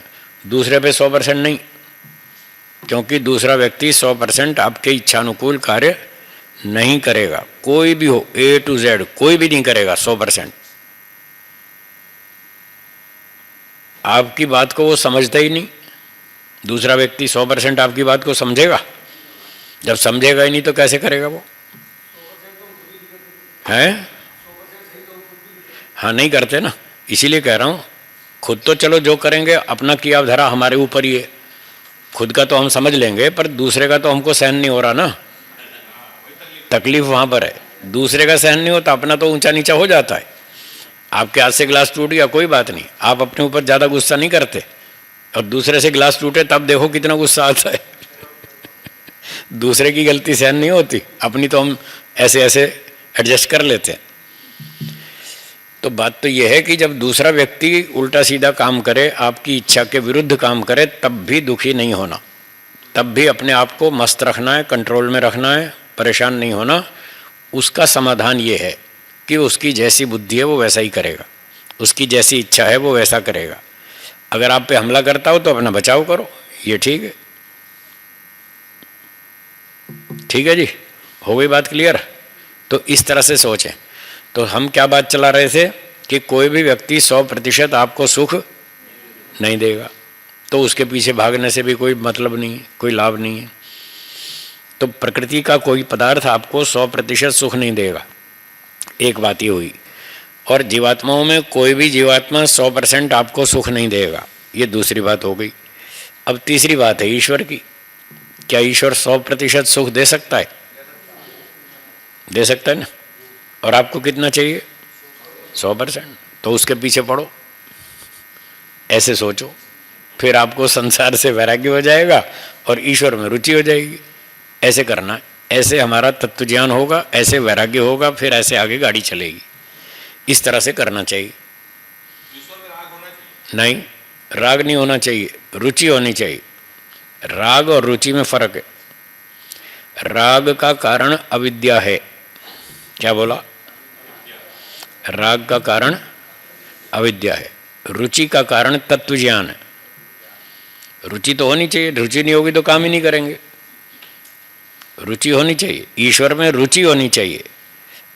दूसरे पे 100% नहीं, क्योंकि दूसरा व्यक्ति 100% आपके इच्छानुकूल कार्य नहीं करेगा। कोई भी हो, A to Z, कोई भी नहीं करेगा 100%। आपकी बात को वो समझता ही नहीं। दूसरा व्यक्ति 100% आपकी बात को समझेगा? जब समझेगा ही नहीं तो कैसे करेगा वो? हैं? हाँ नहीं करते ना, इसीलिए कह रहा हूँ। खुद तो चलो जो करेंगे अपना किया धरा हमारे ऊपर ही है, खुद का तो हम समझ लेंगे, पर दूसरे का तो हमको सहन नहीं हो रहा ना। तकलीफ वहाँ पर है। दूसरे का सहन नहीं होता, अपना तो ऊंचा नीचा हो जाता है। आपके हाथ से गिलास टूट गया, कोई बात नहीं, आप अपने ऊपर ज़्यादा गुस्सा नहीं करते, और दूसरे से गिलास टूटे तब देखो कितना गुस्सा आता है। दूसरे की गलती सहन नहीं होती, अपनी तो हम ऐसे ऐसे एडजस्ट कर लेते हैं। तो बात तो यह है कि जब दूसरा व्यक्ति उल्टा सीधा काम करे, आपकी इच्छा के विरुद्ध काम करे, तब भी दुखी नहीं होना, तब भी अपने आप को मस्त रखना है, कंट्रोल में रखना है, परेशान नहीं होना। उसका समाधान ये है कि उसकी जैसी बुद्धि है वो वैसा ही करेगा, उसकी जैसी इच्छा है वो वैसा करेगा। अगर आप पे हमला करता हो तो अपना बचाव करो, ये ठीक है। ठीक है जी, हो गई बात क्लियर? तो इस तरह से सोचें। तो हम क्या बात चला रहे थे कि कोई भी व्यक्ति 100% आपको सुख नहीं देगा, तो उसके पीछे भागने से भी कोई मतलब नहीं है, कोई लाभ नहीं है। तो प्रकृति का कोई पदार्थ आपको 100% सुख नहीं देगा, एक बात ये हुई। और जीवात्माओं में कोई भी जीवात्मा 100% आपको सुख नहीं देगा, ये दूसरी बात हो गई। अब तीसरी बात है ईश्वर की। क्या ईश्वर 100% सुख दे सकता है? दे सकता है ना। और आपको कितना चाहिए? 100%। तो उसके पीछे पड़ो, ऐसे सोचो, फिर आपको संसार से वैराग्य हो जाएगा और ईश्वर में रुचि हो जाएगी। ऐसे करना है, ऐसे हमारा तत्व ज्ञान होगा, ऐसे वैराग्य होगा, फिर ऐसे आगे गाड़ी चलेगी। इस तरह से करना चाहिए। ईश्वर में राग होना चाहिए? नहीं, राग नहीं होना चाहिए, रुचि होनी चाहिए। राग और रुचि में फर्क है। राग का कारण अविद्या है। क्या बोला? राग का कारण अविद्या है, रुचि का कारण तत्व ज्ञान है। रुचि तो होनी चाहिए, रुचि नहीं होगी तो काम ही नहीं करेंगे। रुचि होनी चाहिए, ईश्वर में रुचि होनी चाहिए,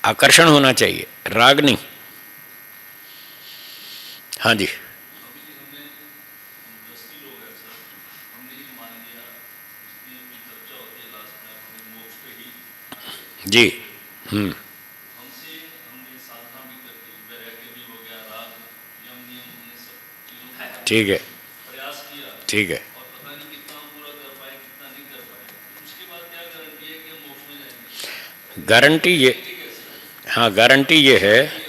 आकर्षण होना चाहिए, राग नहीं। हाँ जी। जी। ठीक है, ठीक है। गारंटी ये, हाँ गारंटी ये है।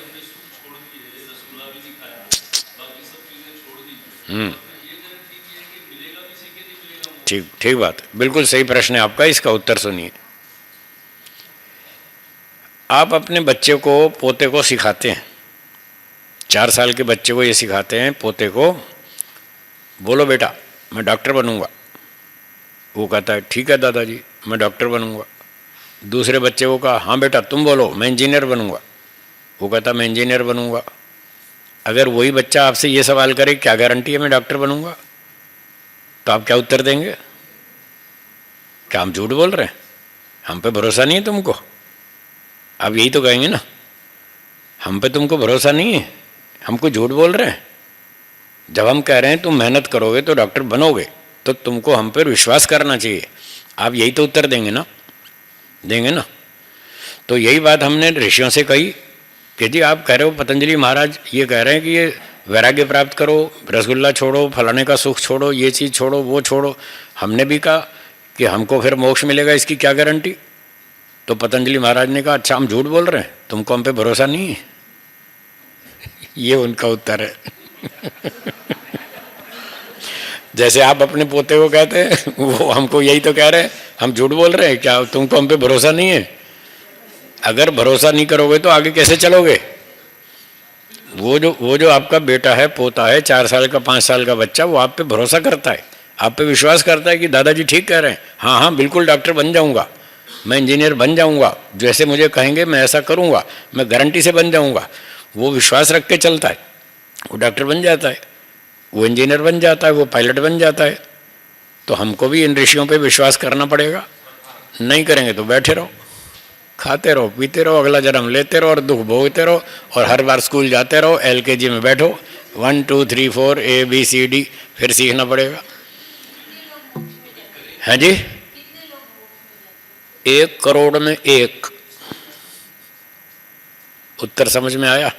ठीक ठीक बात, बिल्कुल सही प्रश्न है आपका। इसका उत्तर सुनिए। आप अपने बच्चे को, पोते को सिखाते हैं, 4 साल के बच्चे को ये सिखाते हैं, पोते को, बोलो बेटा मैं डॉक्टर बनूंगा। वो कहता है ठीक है दादाजी मैं डॉक्टर बनूंगा। दूसरे बच्चे को कहा हाँ बेटा तुम बोलो मैं इंजीनियर बनूंगा। वो कहता मैं इंजीनियर बनूंगा। अगर वही बच्चा आपसे ये सवाल करे क्या गारंटी है मैं डॉक्टर बनूंगा, तो आप क्या उत्तर देंगे? क्या हम झूठ बोल रहे हैं, हम पे भरोसा नहीं है तुमको? आप यही तो कहेंगे ना, हम पे तुमको भरोसा नहीं है, हमको झूठ बोल रहे हैं। जब हम कह रहे हैं तुम मेहनत करोगे तो डॉक्टर बनोगे, तो तुमको हम पर विश्वास करना चाहिए। आप यही तो उत्तर देंगे ना, देंगे ना। तो यही बात हमने ऋषियों से कही कि जी आप कह रहे हो पतंजलि महाराज ये कह रहे हैं कि ये वैराग्य प्राप्त करो, रसगुल्ला छोड़ो, फलाने का सुख छोड़ो, ये चीज़ छोड़ो, वो छोड़ो। हमने भी कहा कि हमको फिर मोक्ष मिलेगा, इसकी क्या गारंटी? तो पतंजलि महाराज ने कहा अच्छा हम झूठ बोल रहे हैं, तुमको हम पे भरोसा नहीं है। ये उनका उत्तर है। जैसे आप अपने पोते को कहते हैं, वो हमको यही तो कह रहे हैं, हम झूठ बोल रहे हैं, क्या तुमको हम पे भरोसा नहीं है? अगर भरोसा नहीं करोगे तो आगे कैसे चलोगे? वो जो आपका बेटा है, पोता है, 4 साल का 5 साल का बच्चा, वो आप पे भरोसा करता है, आप पे विश्वास करता है कि दादाजी ठीक कह रहे हैं, हाँ हाँ बिल्कुल डॉक्टर बन जाऊंगा, मैं इंजीनियर बन जाऊंगा, जैसे मुझे कहेंगे मैं ऐसा करूंगा, मैं गारंटी से बन जाऊंगा। वो विश्वास रख के चलता है, वो डॉक्टर बन जाता है, वो इंजीनियर बन जाता है, वो पायलट बन जाता है। तो हमको भी इन ऋषियों पे विश्वास करना पड़ेगा। नहीं करेंगे तो बैठे रहो, खाते रहो, पीते रहो, अगला जन्म लेते रहो और दुख भोगते रहो, और हर बार स्कूल जाते रहो, LKG में बैठो, 1 2 3 4 ABCD फिर सीखना पड़ेगा। है जी, 1 करोड़ में 1। उत्तर समझ में आया?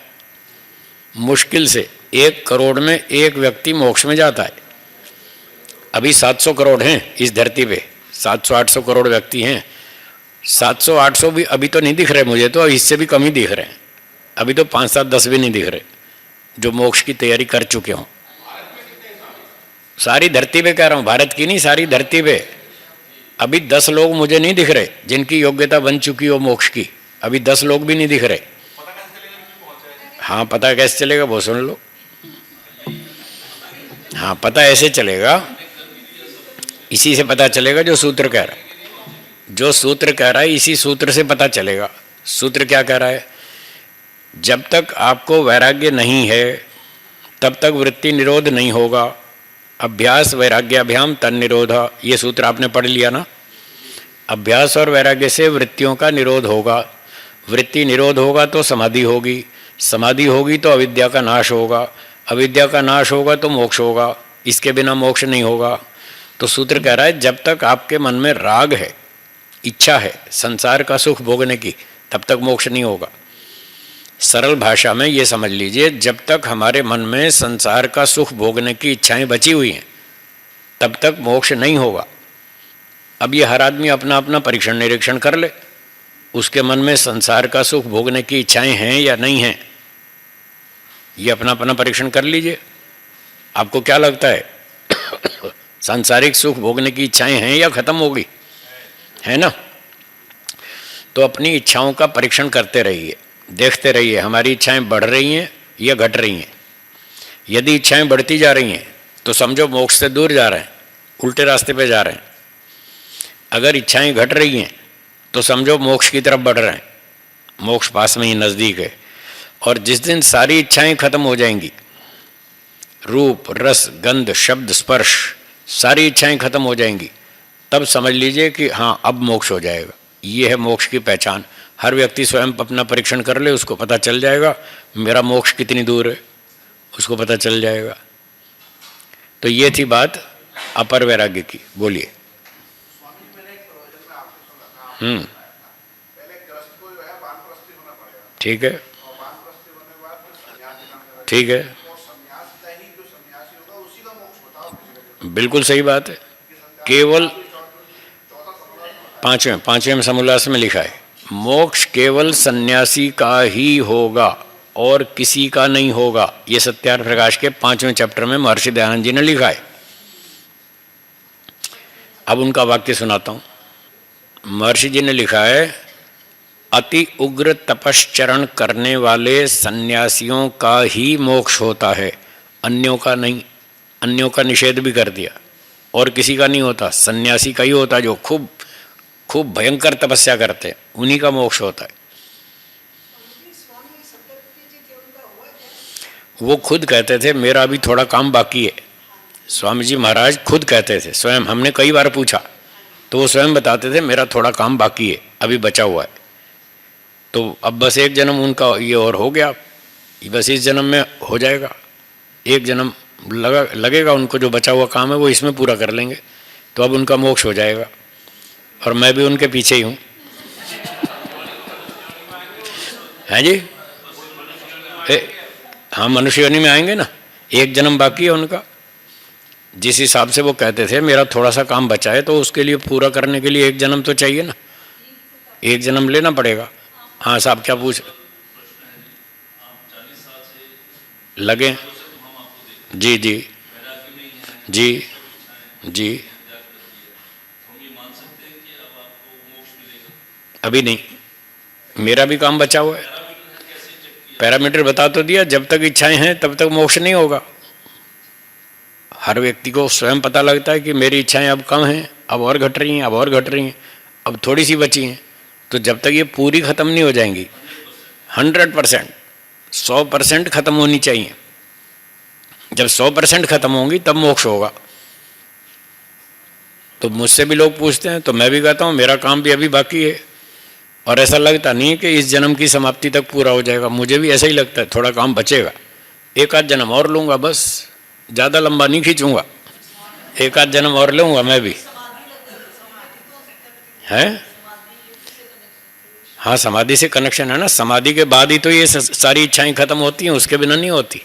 मुश्किल से 1 करोड़ में 1 व्यक्ति मोक्ष में जाता है। अभी 700 करोड़ हैं इस धरती पे, 700-800 करोड़ व्यक्ति हैं। 700-800 भी अभी तो नहीं दिख रहे मुझे, तो इससे भी कम ही दिख रहे हैं। अभी तो 5-7-10 भी नहीं दिख रहे जो मोक्ष की तैयारी कर चुके हों। सारी धरती पे कह रहा हूँ, भारत की नहीं, सारी धरती पे अभी 10 लोग मुझे नहीं दिख रहे जिनकी योग्यता बन चुकी हो मोक्ष की। अभी 10 लोग भी नहीं दिख रहे। हाँ पता कैसे चलेगा वो सुन लो। हाँ पता ऐसे चलेगा, इसी से पता चलेगा जो सूत्र कह रहा है। जो सूत्र कह रहा है इसी सूत्र से पता चलेगा। सूत्र क्या कह रहा है? जब तक आपको वैराग्य नहीं है तब तक वृत्ति निरोध नहीं होगा। अभ्यास वैराग्याभ्याम तन्निरोध, ये सूत्र आपने पढ़ लिया ना। अभ्यास और वैराग्य से वृत्तियों का निरोध होगा। वृत्ति निरोध होगा तो समाधि होगी, समाधि होगी तो अविद्या का नाश होगा, अविद्या का नाश होगा तो मोक्ष होगा। इसके बिना मोक्ष नहीं होगा। तो सूत्र कह रहा है जब तक आपके मन में राग है, इच्छा है संसार का सुख भोगने की, तब तक मोक्ष नहीं होगा। सरल भाषा में ये समझ लीजिए, जब तक हमारे मन में संसार का सुख भोगने की इच्छाएं बची हुई हैं तब तक मोक्ष नहीं होगा। अब ये हर आदमी अपना अपना परीक्षण निरीक्षण कर ले, उसके मन में संसार का सुख भोगने की इच्छाएं हैं या नहीं हैं, ये अपना अपना परीक्षण कर लीजिए। आपको क्या लगता है सांसारिक सुख भोगने की इच्छाएं हैं या खत्म होगी? है ना? तो अपनी इच्छाओं का परीक्षण करते रहिए, देखते रहिए हमारी इच्छाएं बढ़ रही हैं या घट रही हैं। यदि इच्छाएं बढ़ती जा रही हैं तो समझो मोक्ष से दूर जा रहे हैं, उल्टे रास्ते पे जा रहे हैं। अगर इच्छाएं घट रही हैं तो समझो मोक्ष की तरफ बढ़ रहे हैं, मोक्ष पास में ही नज़दीक है। और जिस दिन सारी इच्छाएं खत्म हो जाएंगी, रूप रस गंध शब्द स्पर्श सारी इच्छाएं खत्म हो जाएंगी, तब समझ लीजिए कि हाँ अब मोक्ष हो जाएगा। ये है मोक्ष की पहचान। हर व्यक्ति स्वयं अपना परीक्षण कर ले, उसको पता चल जाएगा मेरा मोक्ष कितनी दूर है, उसको पता चल जाएगा। तो ये थी बात अपर वैराग्य की। बोलिए। ठीक है, ठीक है, बिल्कुल सही बात है। केवल पांचवें समोल्लास में लिखा है मोक्ष केवल सन्यासी का ही होगा और किसी का नहीं होगा। ये सत्यार्थ प्रकाश के 5वें चैप्टर में महर्षि दयानंद जी ने लिखा है। अब उनका वाक्य सुनाता हूँ। महर्षि जी ने लिखा है अति उग्र तपश्चरण करने वाले सन्यासियों का ही मोक्ष होता है, अन्यों का नहीं। अन्यों का निषेध भी कर दिया, और किसी का नहीं होता, सन्यासी का ही होता। जो खूब खूब भयंकर तपस्या करते हैं उन्हीं का मोक्ष होता है। वो खुद कहते थे मेरा अभी थोड़ा काम बाकी है। स्वामी जी महाराज खुद कहते थे, स्वयं हमने कई बार पूछा तो वो स्वयं बताते थे मेरा थोड़ा काम बाकी है, अभी बचा हुआ है। तो अब बस एक जन्म उनका ये और हो गया, बस इस जन्म में हो जाएगा। एक जन्म लगेगा उनको, जो बचा हुआ काम है वो इसमें पूरा कर लेंगे तो अब उनका मोक्ष हो जाएगा। और मैं भी उनके पीछे ही हूँ। हैं जी? हाँ, मनुष्य योनि में आएंगे ना, एक जन्म बाकी है उनका। जिस हिसाब से वो कहते थे मेरा थोड़ा सा काम बचा है, तो उसके लिए पूरा करने के लिए एक जन्म तो चाहिए ना, एक जन्म लेना पड़ेगा। हाँ साहब, क्या पूछ लगे? जी जी जी जी, अभी नहीं, मेरा भी काम बचा हुआ है। पैरामीटर बता तो दिया, जब तक इच्छाएं हैं तब तक मोक्ष नहीं होगा। हर व्यक्ति को स्वयं पता लगता है कि मेरी इच्छाएं अब कम हैं, अब और घट रही हैं, अब और घट रही हैं, अब थोड़ी सी बची हैं। तो जब तक ये पूरी खत्म नहीं हो जाएंगी, 100% 100% खत्म होनी चाहिए। जब 100% खत्म होंगी तब मोक्ष होगा। तो मुझसे भी लोग पूछते हैं, तो मैं भी कहता हूँ मेरा काम भी अभी बाकी है, और ऐसा लगता नहीं है कि इस जन्म की समाप्ति तक पूरा हो जाएगा। मुझे भी ऐसा ही लगता है, थोड़ा काम बचेगा, एक आध जन्म और लूँगा, बस ज़्यादा लंबा नहीं खींचूँगा, एक आध जन्म और लूँगा मैं भी। है? हाँ, समाधि से कनेक्शन है ना। समाधि के बाद ही तो ये सारी इच्छाएं खत्म होती हैं, उसके बिना नहीं होती।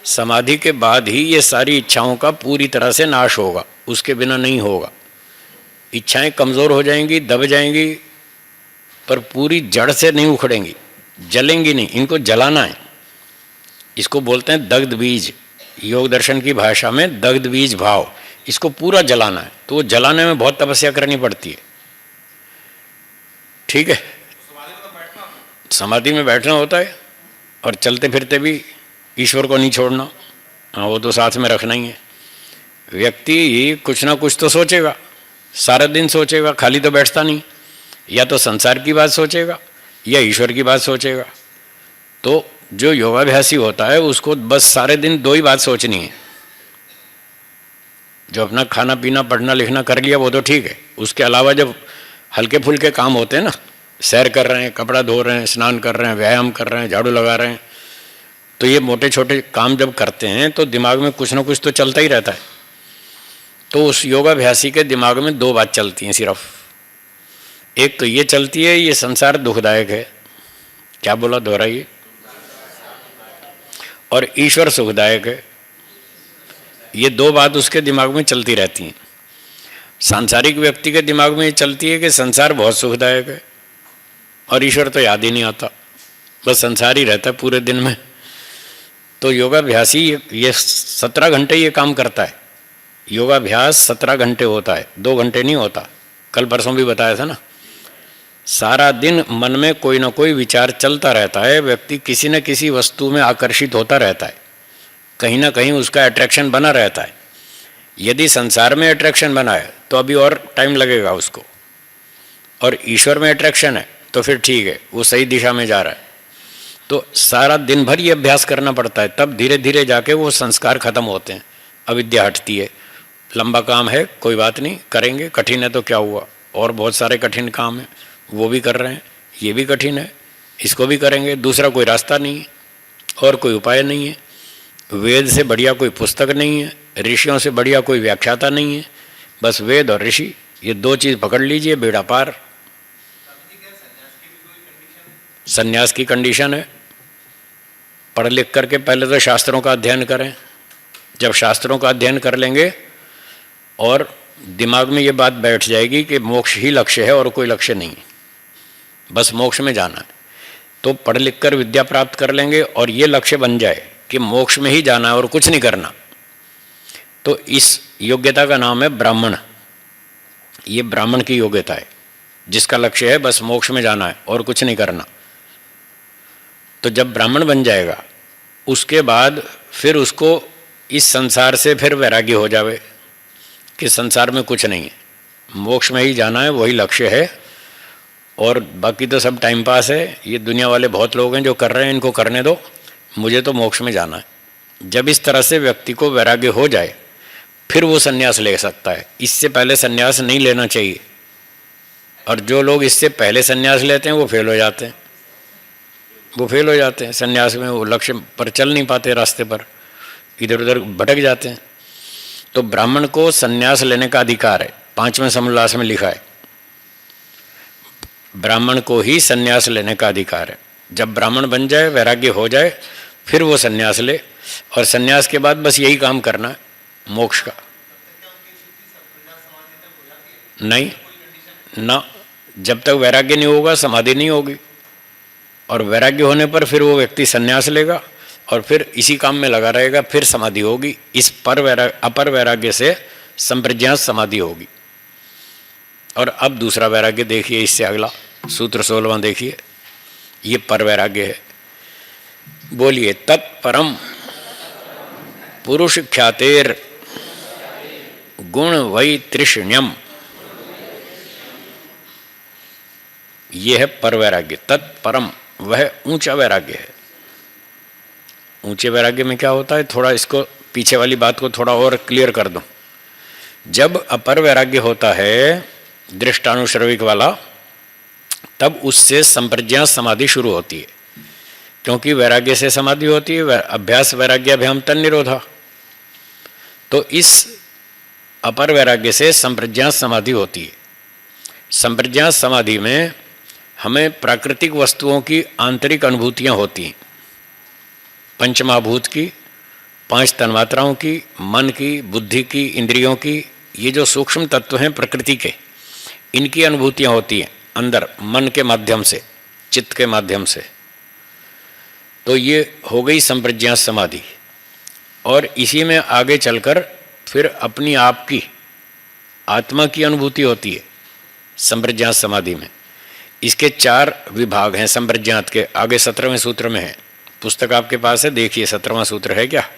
समाधि के बाद ही ये सारी इच्छाओं का पूरी तरह से नाश होगा, उसके बिना नहीं होगा। इच्छाएं कमज़ोर हो जाएंगी, दब जाएंगी, पर पूरी जड़ से नहीं उखड़ेंगी, जलेंगी नहीं। इनको जलाना है, इसको बोलते हैं दग्ध बीज। योग दर्शन की भाषा में दग्ध बीज भाव, इसको पूरा जलाना है। तो वो जलाने में बहुत तपस्या करनी पड़ती है। ठीक है, समाधि में बैठना होता है, और चलते फिरते भी ईश्वर को नहीं छोड़ना। हाँ, वो तो साथ में रखना ही है। व्यक्ति कुछ ना कुछ तो सोचेगा, सारा दिन सोचेगा, खाली तो बैठता नहीं। या तो संसार की बात सोचेगा या ईश्वर की बात सोचेगा। तो जो योगाभ्यासी होता है उसको बस सारे दिन दो ही बात सोचनी है। जो अपना खाना पीना पढ़ना लिखना कर लिया वो तो ठीक है, उसके अलावा जब हल्के फुल्के काम होते हैं ना, सैर कर रहे हैं, कपड़ा धो रहे हैं, स्नान कर रहे हैं, व्यायाम कर रहे हैं, झाड़ू लगा रहे हैं, तो ये मोटे छोटे काम जब करते हैं तो दिमाग में कुछ ना कुछ तो चलता ही रहता है। तो उस योगाभ्यासी के दिमाग में दो बात चलती हैं सिर्फ। एक तो ये चलती है, ये संसार दुखदायक है, क्या बोला, दोहराइए, और ईश्वर सुखदायक है। ये दो बात उसके दिमाग में चलती रहती हैं। सांसारिक व्यक्ति के दिमाग में ये चलती है कि संसार बहुत सुखदायक है और ईश्वर तो याद ही नहीं आता, बस संसार ही रहता है पूरे दिन में। तो योगाभ्यासी ये 17 घंटे ये काम करता है। योगाभ्यास 17 घंटे होता है, 2 घंटे नहीं होता। कल परसों भी बताया था ना, सारा दिन मन में कोई ना कोई विचार चलता रहता है, व्यक्ति किसी न किसी वस्तु में आकर्षित होता रहता है, कहीं ना कहीं उसका अट्रैक्शन बना रहता है। यदि संसार में अट्रैक्शन बना है तो अभी और टाइम लगेगा उसको, और ईश्वर में अट्रैक्शन है तो फिर ठीक है, वो सही दिशा में जा रहा है। तो सारा दिन भर ये अभ्यास करना पड़ता है, तब धीरे धीरे जाके वो संस्कार खत्म होते हैं, अविद्या हटती है। लंबा काम है, कोई बात नहीं, करेंगे, कठिन है तो क्या हुआ, और बहुत सारे कठिन काम हैं वो भी कर रहे हैं, ये भी कठिन है, इसको भी करेंगे, दूसरा कोई रास्ता नहीं है और कोई उपाय नहीं है। वेद से बढ़िया कोई पुस्तक नहीं है, ऋषियों से बढ़िया कोई व्याख्याता नहीं है, बस वेद और ऋषि, ये दो चीज़ पकड़ लीजिए, बेड़ा पार। संन्यास की कंडीशन है, पढ़ लिख करके पहले तो शास्त्रों का अध्ययन करें। जब शास्त्रों का अध्ययन कर लेंगे और दिमाग में ये बात बैठ जाएगी कि मोक्ष ही लक्ष्य है और कोई लक्ष्य नहीं है, बस मोक्ष में जाना है, तो पढ़ लिख कर विद्या प्राप्त कर लेंगे और ये लक्ष्य बन जाए कि मोक्ष में ही जाना है और कुछ नहीं करना, तो इस योग्यता का नाम है ब्राह्मण। ये ब्राह्मण की योग्यता है, जिसका लक्ष्य है बस मोक्ष में जाना है और कुछ नहीं करना। तो जब ब्राह्मण बन जाएगा उसके बाद फिर उसको इस संसार से फिर वैराग्य हो जावे कि संसार में कुछ नहीं है, मोक्ष में ही जाना है, वही लक्ष्य है, और बाकी तो सब टाइम पास है। ये दुनिया वाले बहुत लोग हैं जो कर रहे हैं, इनको करने दो, मुझे तो मोक्ष में जाना है। जब इस तरह से व्यक्ति को वैराग्य हो जाए फिर वो सन्यास ले सकता है, इससे पहले सन्यास नहीं लेना चाहिए। और जो लोग इससे पहले सन्यास लेते हैं वो फेल हो जाते हैं, वो फेल हो जाते हैं सन्यास में, वो लक्ष्य पर चल नहीं पाते, रास्ते पर इधर उधर भटक जाते हैं। तो ब्राह्मण को सन्यास लेने का अधिकार है, 5वें समोल्लास में लिखा है, ब्राह्मण को ही सन्यास लेने का अधिकार है। जब ब्राह्मण बन जाए, वैराग्य हो जाए, फिर वो सन्यास ले, और सन्यास के बाद बस यही काम करना है मोक्ष का। नहीं ना, जब तक वैराग्य नहीं होगा समाधि नहीं होगी, और वैराग्य होने पर फिर वो व्यक्ति सन्यास लेगा और फिर इसी काम में लगा रहेगा, फिर समाधि होगी। इस अपर वैराग्य से संप्रज्ञात समाधि होगी। और अब दूसरा वैराग्य देखिए, इससे अगला सूत्र 16वां देखिए, ये पर वैराग्य है। बोलिए, तत्परम पुरुष ख्यातेर गुण वै तृष्ण्यम, ये है पर वैराग्य। तत्परम, वह ऊंचा वैराग्य है। ऊंचे वैराग्य में क्या होता है, थोड़ा इसको पीछे वाली बात को थोड़ा और क्लियर कर दूं। जब अपर वैराग्य होता है दृष्टानुश्रविक वाला, तब उससे संप्रज्ञात समाधि शुरू होती है, क्योंकि वैराग्य से समाधि होती है, अभ्यास वैराग्याभ्याम तन्निरोधा। तो इस अपर वैराग्य से संप्रज्ञात समाधि होती है। संप्रज्ञात समाधि में हमें प्राकृतिक वस्तुओं की आंतरिक अनुभूतियाँ होती हैं, पंचमहाभूत की, 5 तन्मात्राओं की, मन की, बुद्धि की, इंद्रियों की, ये जो सूक्ष्म तत्व हैं प्रकृति के, इनकी अनुभूतियाँ होती हैं अंदर मन के माध्यम से, चित्त के माध्यम से। तो ये हो गई संप्रज्ञात समाधि। और इसी में आगे चलकर फिर अपनी आप की आत्मा की अनुभूति होती है संप्रज्ञात समाधि में। इसके 4 विभाग हैं संप्रज्ञात के, आगे 17वें सूत्र में है। पुस्तक आपके पास है, देखिए 17वां सूत्र है क्या,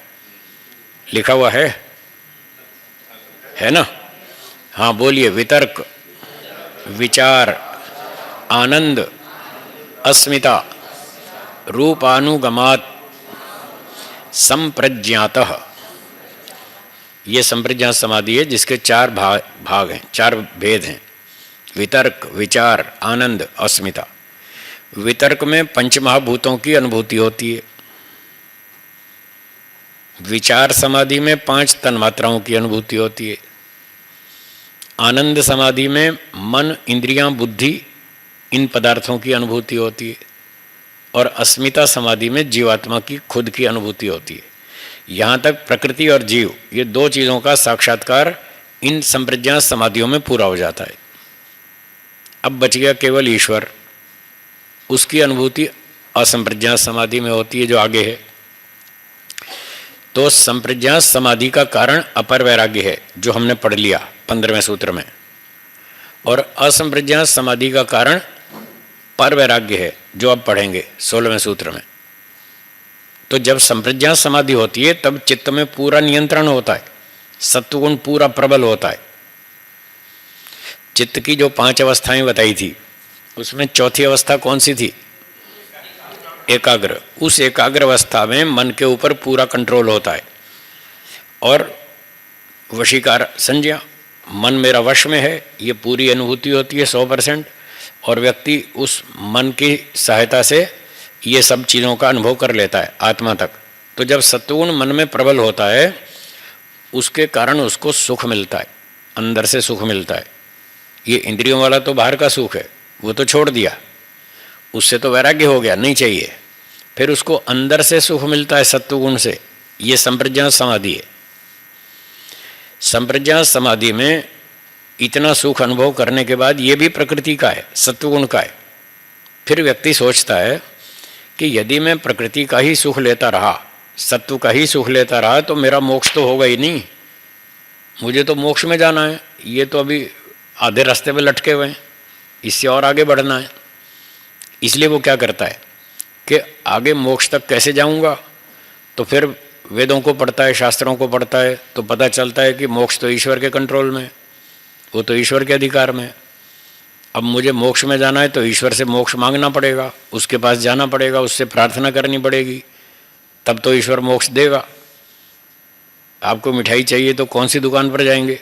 लिखा हुआ है ना? हाँ बोलिए, वितर्क, विचार, आनंद, अस्मिता, रूपानुगमात संप्रज्ञातः, ये संप्रज्ञात समाधि है जिसके चार भाग हैं, चार भेद हैं। वितर्क, विचार, आनंद, अस्मिता। वितर्क में पंचमहाभूतों की अनुभूति होती है। विचार समाधि में 5 तन्मात्राओं की अनुभूति होती है। आनंद समाधि में मन, इंद्रियां, बुद्धि, इन पदार्थों की अनुभूति होती है। और अस्मिता समाधि में जीवात्मा की खुद की अनुभूति होती है। यहाँ तक प्रकृति और जीव, ये 2 चीज़ों का साक्षात्कार इन संप्रज्ञात समाधियों में पूरा हो जाता है। अब बच गया केवल ईश्वर, उसकी अनुभूति असंप्रज्ञात समाधि में होती है जो आगे है। तो संप्रज्ञात समाधि का कारण अपर वैराग्य है जो हमने पढ़ लिया 15वें सूत्र में, और असंप्रज्ञात समाधि का कारण पर वैराग्य है जो अब पढ़ेंगे 16वें सूत्र में। तो जब संप्रज्ञात समाधि होती है तब चित्त में पूरा नियंत्रण होता है, सत्वगुण पूरा प्रबल होता है। चित्त की जो 5 अवस्थाएं बताई थी उसमें चौथी अवस्था कौन सी थी? एकाग्र। उस एकाग्र अवस्था में मन के ऊपर पूरा कंट्रोल होता है और वशीकार संज्ञा, मन मेरा वश में है, ये पूरी अनुभूति होती है 100%। और व्यक्ति उस मन की सहायता से ये सब चीज़ों का अनुभव कर लेता है आत्मा तक। तो जब सत्वगुण मन में प्रबल होता है उसके कारण उसको सुख मिलता है, अंदर से सुख मिलता है। ये इंद्रियों वाला तो बाहर का सुख है, वो तो छोड़ दिया, उससे तो वैराग्य हो गया, नहीं चाहिए। फिर उसको अंदर से सुख मिलता है सत्वगुण से। ये संप्रज्ञात समाधि है। संप्रज्ञात समाधि में इतना सुख अनुभव करने के बाद ये भी प्रकृति का है, सत्वगुण का है। फिर व्यक्ति सोचता है कि यदि मैं प्रकृति का ही सुख लेता रहा, सत्व का ही सुख लेता रहा, तो मेरा मोक्ष तो होगा ही नहीं, मुझे तो मोक्ष में जाना है। ये तो अभी आधे रास्ते पे लटके हुए हैं, इससे और आगे बढ़ना है। इसलिए वो क्या करता है कि आगे मोक्ष तक कैसे जाऊंगा, तो फिर वेदों को पढ़ता है, शास्त्रों को पढ़ता है, तो पता चलता है कि मोक्ष तो ईश्वर के कंट्रोल में, वो तो ईश्वर के अधिकार में। अब मुझे मोक्ष में जाना है तो ईश्वर से मोक्ष मांगना पड़ेगा, उसके पास जाना पड़ेगा, उससे प्रार्थना करनी पड़ेगी, तब तो ईश्वर मोक्ष देगा। आपको मिठाई चाहिए तो कौन सी दुकान पर जाएंगे?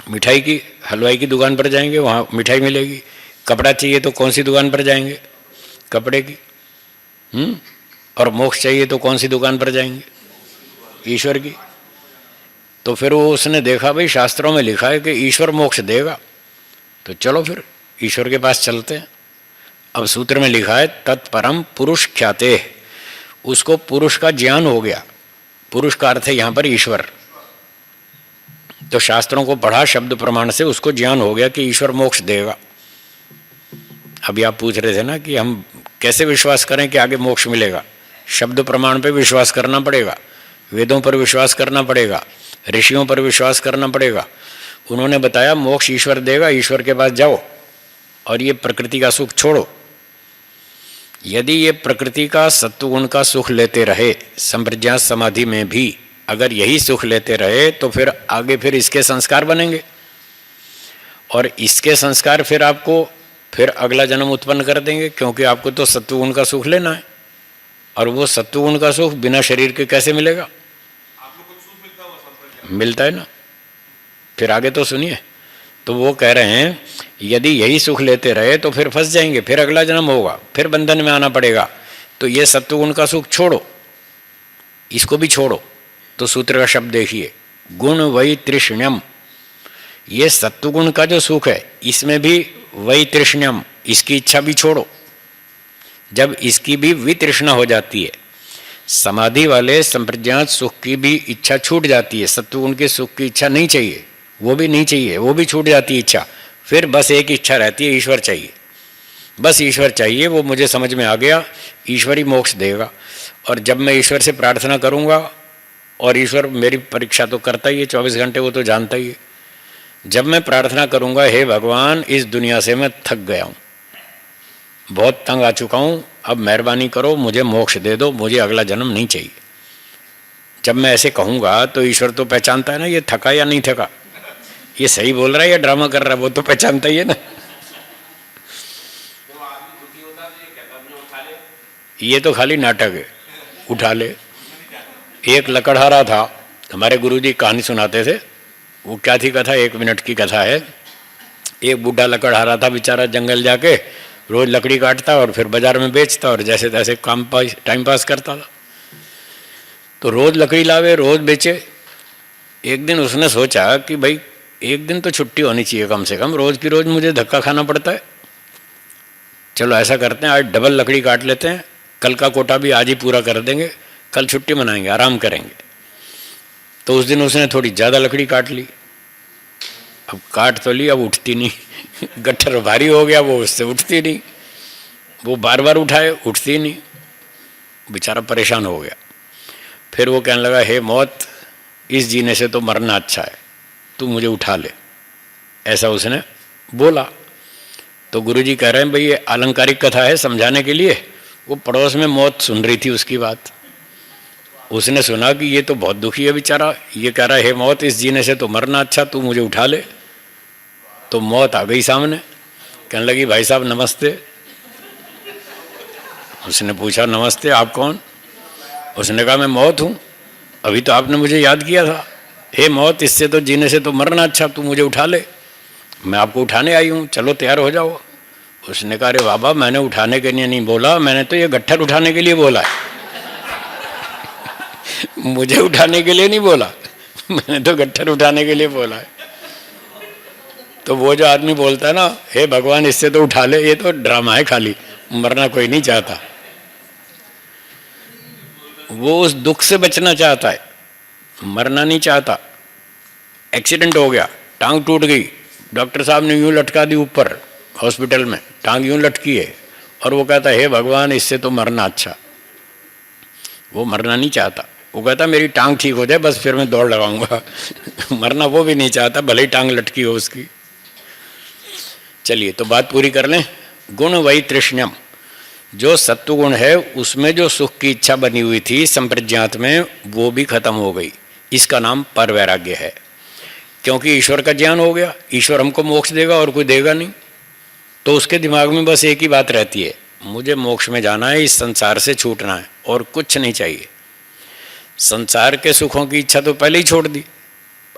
मिठाई की, हलवाई की दुकान पर जाएंगे, वहाँ मिठाई मिलेगी। कपड़ा चाहिए तो कौन सी दुकान पर जाएंगे? कपड़े की। और मोक्ष चाहिए तो कौन सी दुकान पर जाएंगे? ईश्वर की। तो फिर वो उसने देखा भाई शास्त्रों में लिखा है कि ईश्वर मोक्ष देगा, तो चलो फिर ईश्वर के पास चलते हैं। अब सूत्र में लिखा है तत्परम पुरुष ख्याते, उसको पुरुष का ज्ञान हो गया। पुरुष का अर्थ है यहाँ पर ईश्वर। तो शास्त्रों को पढ़ा, शब्द प्रमाण से उसको ज्ञान हो गया कि ईश्वर मोक्ष देगा। अभी आप पूछ रहे थे ना कि हम कैसे विश्वास करें कि आगे मोक्ष मिलेगा। शब्द प्रमाण पे विश्वास करना पड़ेगा, वेदों पर विश्वास करना पड़ेगा, ऋषियों पर विश्वास करना पड़ेगा। उन्होंने बताया मोक्ष ईश्वर देगा, ईश्वर के पास जाओ और ये प्रकृति का सुख छोड़ो। यदि ये प्रकृति का सत्वगुण का सुख लेते रहे संप्रज्ञात समाधि में भी, अगर यही सुख लेते रहे तो फिर आगे फिर इसके संस्कार बनेंगे और इसके संस्कार फिर आपको फिर अगला जन्म उत्पन्न कर देंगे, क्योंकि आपको तो सत्वगुण का सुख लेना है। और वो सत्वगुण का सुख बिना शरीर के कैसे मिलेगा? आप लोग को सुख मिलता होगा संप्रज्ञात? मिलता है ना। फिर आगे तो सुनिए, तो वो कह रहे हैं यदि यही सुख लेते रहे तो फिर फंस जाएंगे, फिर अगला जन्म होगा, फिर बंधन में आना पड़ेगा। तो ये सत्वगुण का सुख छोड़ो, इसको भी छोड़ो। तो सूत्र का शब्द देखिए, गुण वै तृष्ण्यम। ये सत्वगुण का जो सुख है इसमें भी वै तृष्ण्यम, इसकी इच्छा भी छोड़ो। जब इसकी भी वितृष्णा हो जाती है, समाधि वाले संप्रज्ञात सुख की भी इच्छा छूट जाती है, सत्वगुण के सुख की इच्छा नहीं चाहिए, वो भी नहीं चाहिए, वो भी छूट जाती है इच्छा। फिर बस एक इच्छा रहती है, ईश्वर चाहिए, बस ईश्वर चाहिए। वो मुझे समझ में आ गया, ईश्वर ही मोक्ष देगा। और जब मैं ईश्वर से प्रार्थना करूँगा, और ईश्वर मेरी परीक्षा तो करता ही है 24 घंटे, वो तो जानता ही है। जब मैं प्रार्थना करूँगा, हे भगवान इस दुनिया से मैं थक गया हूँ, बहुत तंग आ चुका हूँ, अब मेहरबानी करो मुझे मोक्ष दे दो, मुझे अगला जन्म नहीं चाहिए। जब मैं ऐसे कहूँगा तो ईश्वर तो पहचानता है ना ये थका या नहीं थका, ये सही बोल रहा है या ड्रामा कर रहा है, वो तो पहचानता ही है ना। जब आदमी दुखी होता है तो ये कहता है मुझे उठा ले, ये तो खाली नाटक है, उठा ले। एक लकड़हारा था, हमारे गुरुजी कहानी सुनाते थे, वो क्या थी कथा, 1 मिनट की कथा है। एक बूढ़ा लकड़हारा था बेचारा, जंगल जाके रोज लकड़ी काटता और फिर बाजार में बेचता और जैसे तैसे टाइम पास करता था। तो रोज लकड़ी लावे, रोज बेचे। एक दिन उसने सोचा कि भाई एक दिन तो छुट्टी होनी चाहिए कम से कम, रोज की रोज मुझे धक्का खाना पड़ता है। चलो ऐसा करते हैं, आज डबल लकड़ी काट लेते हैं, कल का कोटा भी आज ही पूरा कर देंगे, कल छुट्टी मनाएंगे, आराम करेंगे। तो उस दिन उसने थोड़ी ज़्यादा लकड़ी काट ली। अब काट तो ली, अब उठती नहीं गट्ठर भारी हो गया, वो उससे उठती नहीं। वो बार बार उठाए, उठती नहीं, बेचारा परेशान हो गया। फिर वो कहने लगा, हे मौत, इस जीने से तो मरना अच्छा है, तू मुझे उठा ले। ऐसा उसने बोला। तो गुरुजी कह रहे हैं भाई ये अलंकारिक कथा है समझाने के लिए। वो पड़ोस में मौत सुन रही थी उसकी बात। उसने सुना कि ये तो बहुत दुखी है बेचारा, ये कह रहा है हे मौत, इस जीने से तो मरना अच्छा, तू मुझे उठा ले। तो मौत आ गई सामने, कहने लगी भाई साहब नमस्ते। उसने पूछा नमस्ते, आप कौन? उसने कहा मैं मौत हूँ, अभी तो आपने मुझे याद किया था, हे मौत, इससे तो जीने से तो मरना अच्छा, तू मुझे उठा ले, मैं आपको उठाने आई हूँ, चलो तैयार हो जाओ। उसने कहा अरे बाबा, मैंने उठाने के लिए नहीं बोला, मैंने तो ये गट्ठर उठाने के लिए बोला है मुझे उठाने के लिए नहीं बोला, मैंने तो गट्ठर उठाने के लिए बोला है। तो वो जो आदमी बोलता है ना, हे भगवान इससे तो उठा ले, ये तो ड्रामा है खाली, मरना कोई नहीं चाहता। वो उस दुख से बचना चाहता है, मरना नहीं चाहता। एक्सीडेंट हो गया, टांग टूट गई, डॉक्टर साहब ने यूं लटका दी ऊपर हॉस्पिटल में, टांग यूं लटकी है, और वो कहता है हे भगवान इससे तो मरना अच्छा। वो मरना नहीं चाहता, वो कहता मेरी टांग ठीक हो जाए बस, फिर मैं दौड़ लगाऊंगा मरना वो भी नहीं चाहता, भले ही टांग लटकी हो उसकी। चलिए तो बात पूरी कर लें। गुण वही तृष्ण्यम, जो सत्वगुण है उसमें जो सुख की इच्छा बनी हुई थी संप्रज्ञात में, वो भी खत्म हो गई। इसका नाम पर वैराग्य है। क्योंकि ईश्वर का ज्ञान हो गया, ईश्वर हमको मोक्ष देगा और कोई देगा नहीं, तो उसके दिमाग में बस एक ही बात रहती है, मुझे मोक्ष में जाना है, इस संसार से छूटना है और कुछ नहीं चाहिए। संसार के सुखों की इच्छा तो पहले ही छोड़ दी,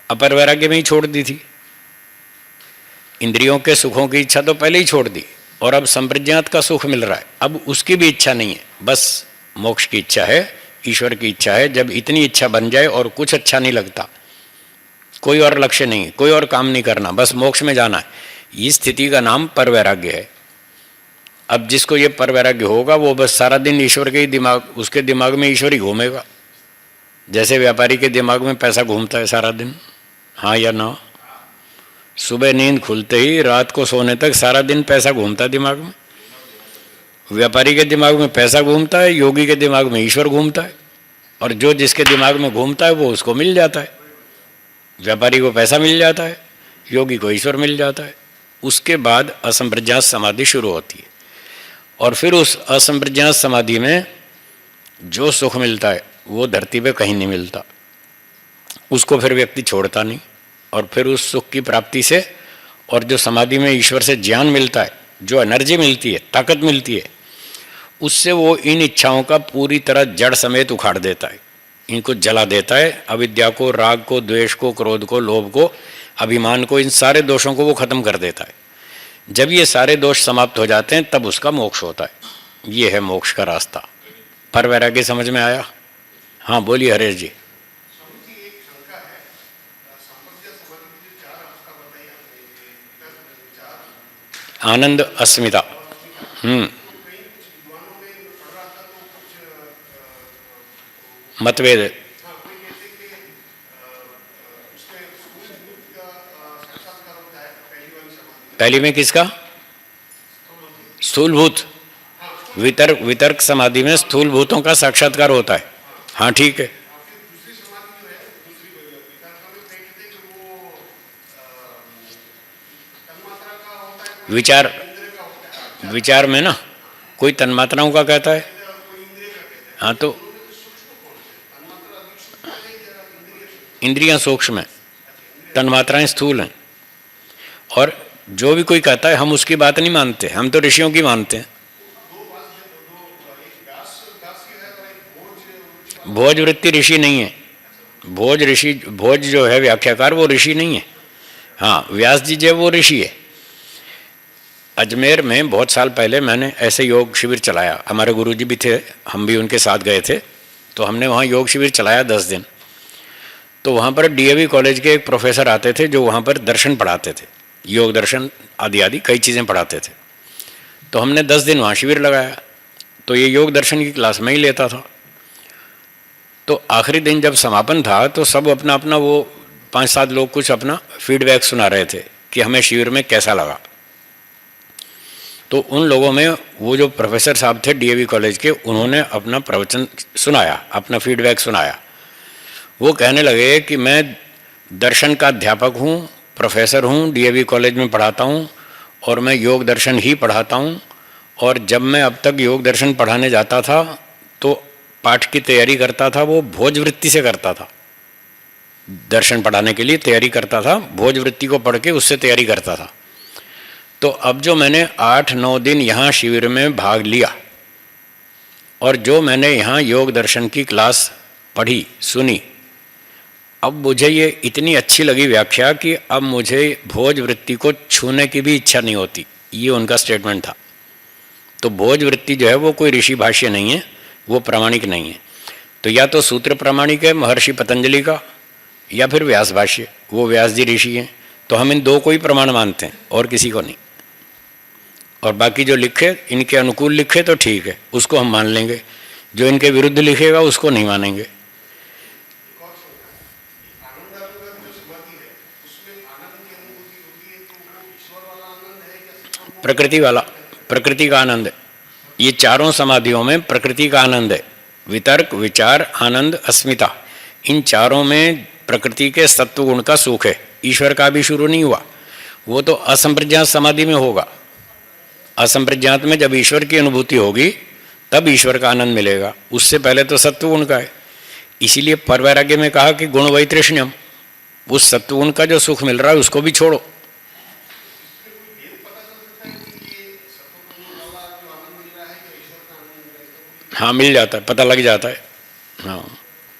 अपर वैराग्य में ही छोड़ दी थी। इंद्रियों के सुखों की इच्छा तो पहले ही छोड़ दी, और अब संप्रज्ञात का सुख मिल रहा है, अब उसकी भी इच्छा नहीं है, बस मोक्ष की इच्छा है, ईश्वर की इच्छा है। जब इतनी इच्छा बन जाए और कुछ अच्छा नहीं लगता, कोई और लक्ष्य नहीं, कोई और काम नहीं करना, बस मोक्ष में जाना है, इस स्थिति का नाम पर वैराग्य है। अब जिसको ये पर वैराग्य होगा वो बस सारा दिन ईश्वर के ही दिमाग, उसके दिमाग में ईश्वर ही घूमेगा। जैसे व्यापारी के दिमाग में पैसा घूमता है सारा दिन, हाँ या ना? सुबह नींद खुलते ही रात को सोने तक सारा दिन पैसा घूमता है दिमाग में। व्यापारी के दिमाग में पैसा घूमता है, योगी के दिमाग में ईश्वर घूमता है, और जो जिसके दिमाग में घूमता है वो उसको मिल जाता है। व्यापारी को पैसा मिल जाता है, योगी को ईश्वर मिल जाता है। उसके बाद असंप्रज्ञात समाधि शुरू होती है, और फिर उस असंप्रज्ञात समाधि में जो सुख मिलता है वो धरती पे कहीं नहीं मिलता, उसको फिर व्यक्ति छोड़ता नहीं। और फिर उस सुख की प्राप्ति से, और जो समाधि में ईश्वर से ज्ञान मिलता है, जो एनर्जी मिलती है, ताकत मिलती है, उससे वो इन इच्छाओं का पूरी तरह जड़ समेत उखाड़ देता है, इनको जला देता है। अविद्या को, राग को, द्वेष को, क्रोध को, लोभ को, अभिमान को, इन सारे दोषों को वो खत्म कर देता है। जब ये सारे दोष समाप्त हो जाते हैं तब उसका मोक्ष होता है। ये है मोक्ष का रास्ता। पर वैराग्य समझ में आया? हाँ बोलिए हरेश जी। आनंद, अस्मिता, मतभेद। पहली में किसका? स्थूलभूत। वितर्क समाधि में स्थूल भूतों का साक्षात्कार होता है। हाँ ठीक है। विचार में ना कोई तन्मात्राओं का कहता है, हाँ तो इंद्रियां सूक्ष्म है, तन्मात्राएं स्थूल हैं। और जो भी कोई कहता है हम उसकी बात नहीं मानते, हम तो ऋषियों की मानते हैं। भोज वृत्ति ऋषि नहीं है। भोज जो है व्याख्याकार वो ऋषि नहीं है। हाँ, व्यास जी जो वो ऋषि है। अजमेर में बहुत साल पहले मैंने ऐसे योग शिविर चलाया, हमारे गुरुजी भी थे, हम भी उनके साथ गए थे, तो हमने वहाँ योग शिविर चलाया 10 दिन। तो वहाँ पर डीएवी कॉलेज के एक प्रोफेसर आते थे जो वहाँ पर दर्शन पढ़ाते थे, योग दर्शन आदि आदि कई चीज़ें पढ़ाते थे। तो हमने 10 दिन वहाँ शिविर लगाया, तो ये योग दर्शन की क्लास में ही लेता था। तो आखिरी दिन जब समापन था तो सब अपना अपना वो 5-7 लोग कुछ अपना फीडबैक सुना रहे थे कि हमें शिविर में कैसा लगा। तो उन लोगों में वो जो प्रोफेसर साहब थे डीएवी कॉलेज के, उन्होंने अपना प्रवचन सुनाया, अपना फीडबैक सुनाया। वो कहने लगे कि मैं दर्शन का अध्यापक हूँ, प्रोफेसर हूँ, डीएवी कॉलेज में पढ़ाता हूँ और मैं योग दर्शन ही पढ़ाता हूँ। और जब मैं अब तक योग दर्शन पढ़ाने जाता था तो पाठ की तैयारी करता था वो भोज वृत्ति से करता था। दर्शन पढ़ाने के लिए तैयारी करता था, भोज वृत्ति को पढ़ के उससे तैयारी करता था। तो अब जो मैंने 8-9 दिन यहाँ शिविर में भाग लिया और जो मैंने यहाँ योग दर्शन की क्लास पढ़ी सुनी, अब मुझे ये इतनी अच्छी लगी व्याख्या कि अब मुझे भोज वृत्ति को छूने की भी इच्छा नहीं होती। ये उनका स्टेटमेंट था। तो भोज वृत्ति जो है वो कोई ऋषि भाष्य नहीं है, वो प्रामाणिक नहीं है। तो या तो सूत्र प्रामाणिक है महर्षि पतंजलि का, या फिर व्यास भाष्य, वो व्यास जी ऋषि हैं। तो हम इन दो को ही प्रमाण मानते हैं और किसी को नहीं। और बाकी जो लिखे इनके अनुकूल लिखे तो ठीक है, उसको हम मान लेंगे, जो इनके विरुद्ध लिखेगा उसको नहीं मानेंगे। प्रकृति वाला, प्रकृति का आनंद है। ये चारों समाधियों में प्रकृति का आनंद है। वितर्क, विचार, आनंद, अस्मिता, इन चारों में प्रकृति के सत्व गुण का सुख है। ईश्वर का भी शुरू नहीं हुआ, वो तो असंप्रज्ञात समाधि में होगा। असंप्रज्ञात में जब ईश्वर की अनुभूति होगी तब ईश्वर का आनंद मिलेगा, उससे पहले तो सत्व गुण का है। इसीलिए परवैराग्य में कहा कि गुण वैतृष्ण्यम, उस सत्व गुण का जो सुख मिल रहा है उसको भी छोड़ो। हाँ, मिल जाता है, पता लग जाता है। हाँ,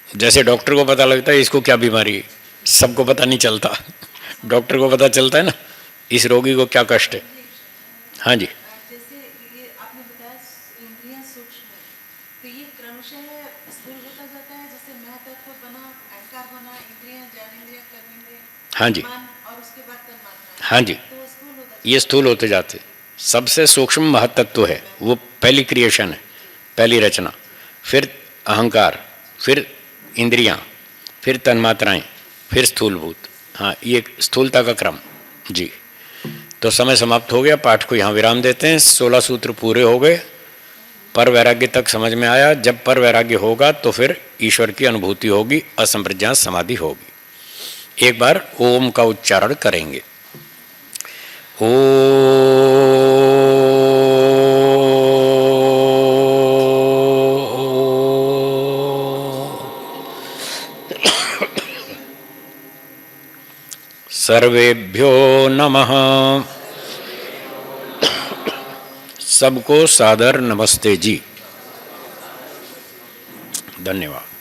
जैसे डॉक्टर को पता लगता है इसको क्या बीमारी है, सबको पता नहीं चलता, डॉक्टर को पता चलता है ना इस रोगी को क्या कष्ट है। हाँ जी, जैसे ये आपने बताया इंद्रियां सूक्ष्म है, तो ये क्रमशः स्थूल होता जाता है, जैसे मैं तत्व बना, अहंकार बना, इंद्रियां, ज्ञानेंद्रियां, कर्मेंद्रियां, हाँ जी, मन, और उसके बाद तन्मात्रा। हाँ जी, तो स्थूल होता ये स्थूल होते जाते। सबसे सूक्ष्म महत्त्व है, वो पहली क्रिएशन है, पहली रचना, फिर अहंकार, फिर इंद्रियां, फिर तन्मात्राएं, फिर स्थूलभूत। हाँ, ये स्थूलता का क्रम जी। तो समय समाप्त हो गया, पाठ को यहाँ विराम देते हैं। 16 सूत्र पूरे हो गए, पर वैराग्य तक समझ में आया। जब पर वैराग्य होगा तो फिर ईश्वर की अनुभूति होगी, असंप्रज्ञात समाधि होगी। एक बार ओम का उच्चारण करेंगे। सर्वेभ्यो नमः। सबको सादर नमस्ते जी। धन्यवाद।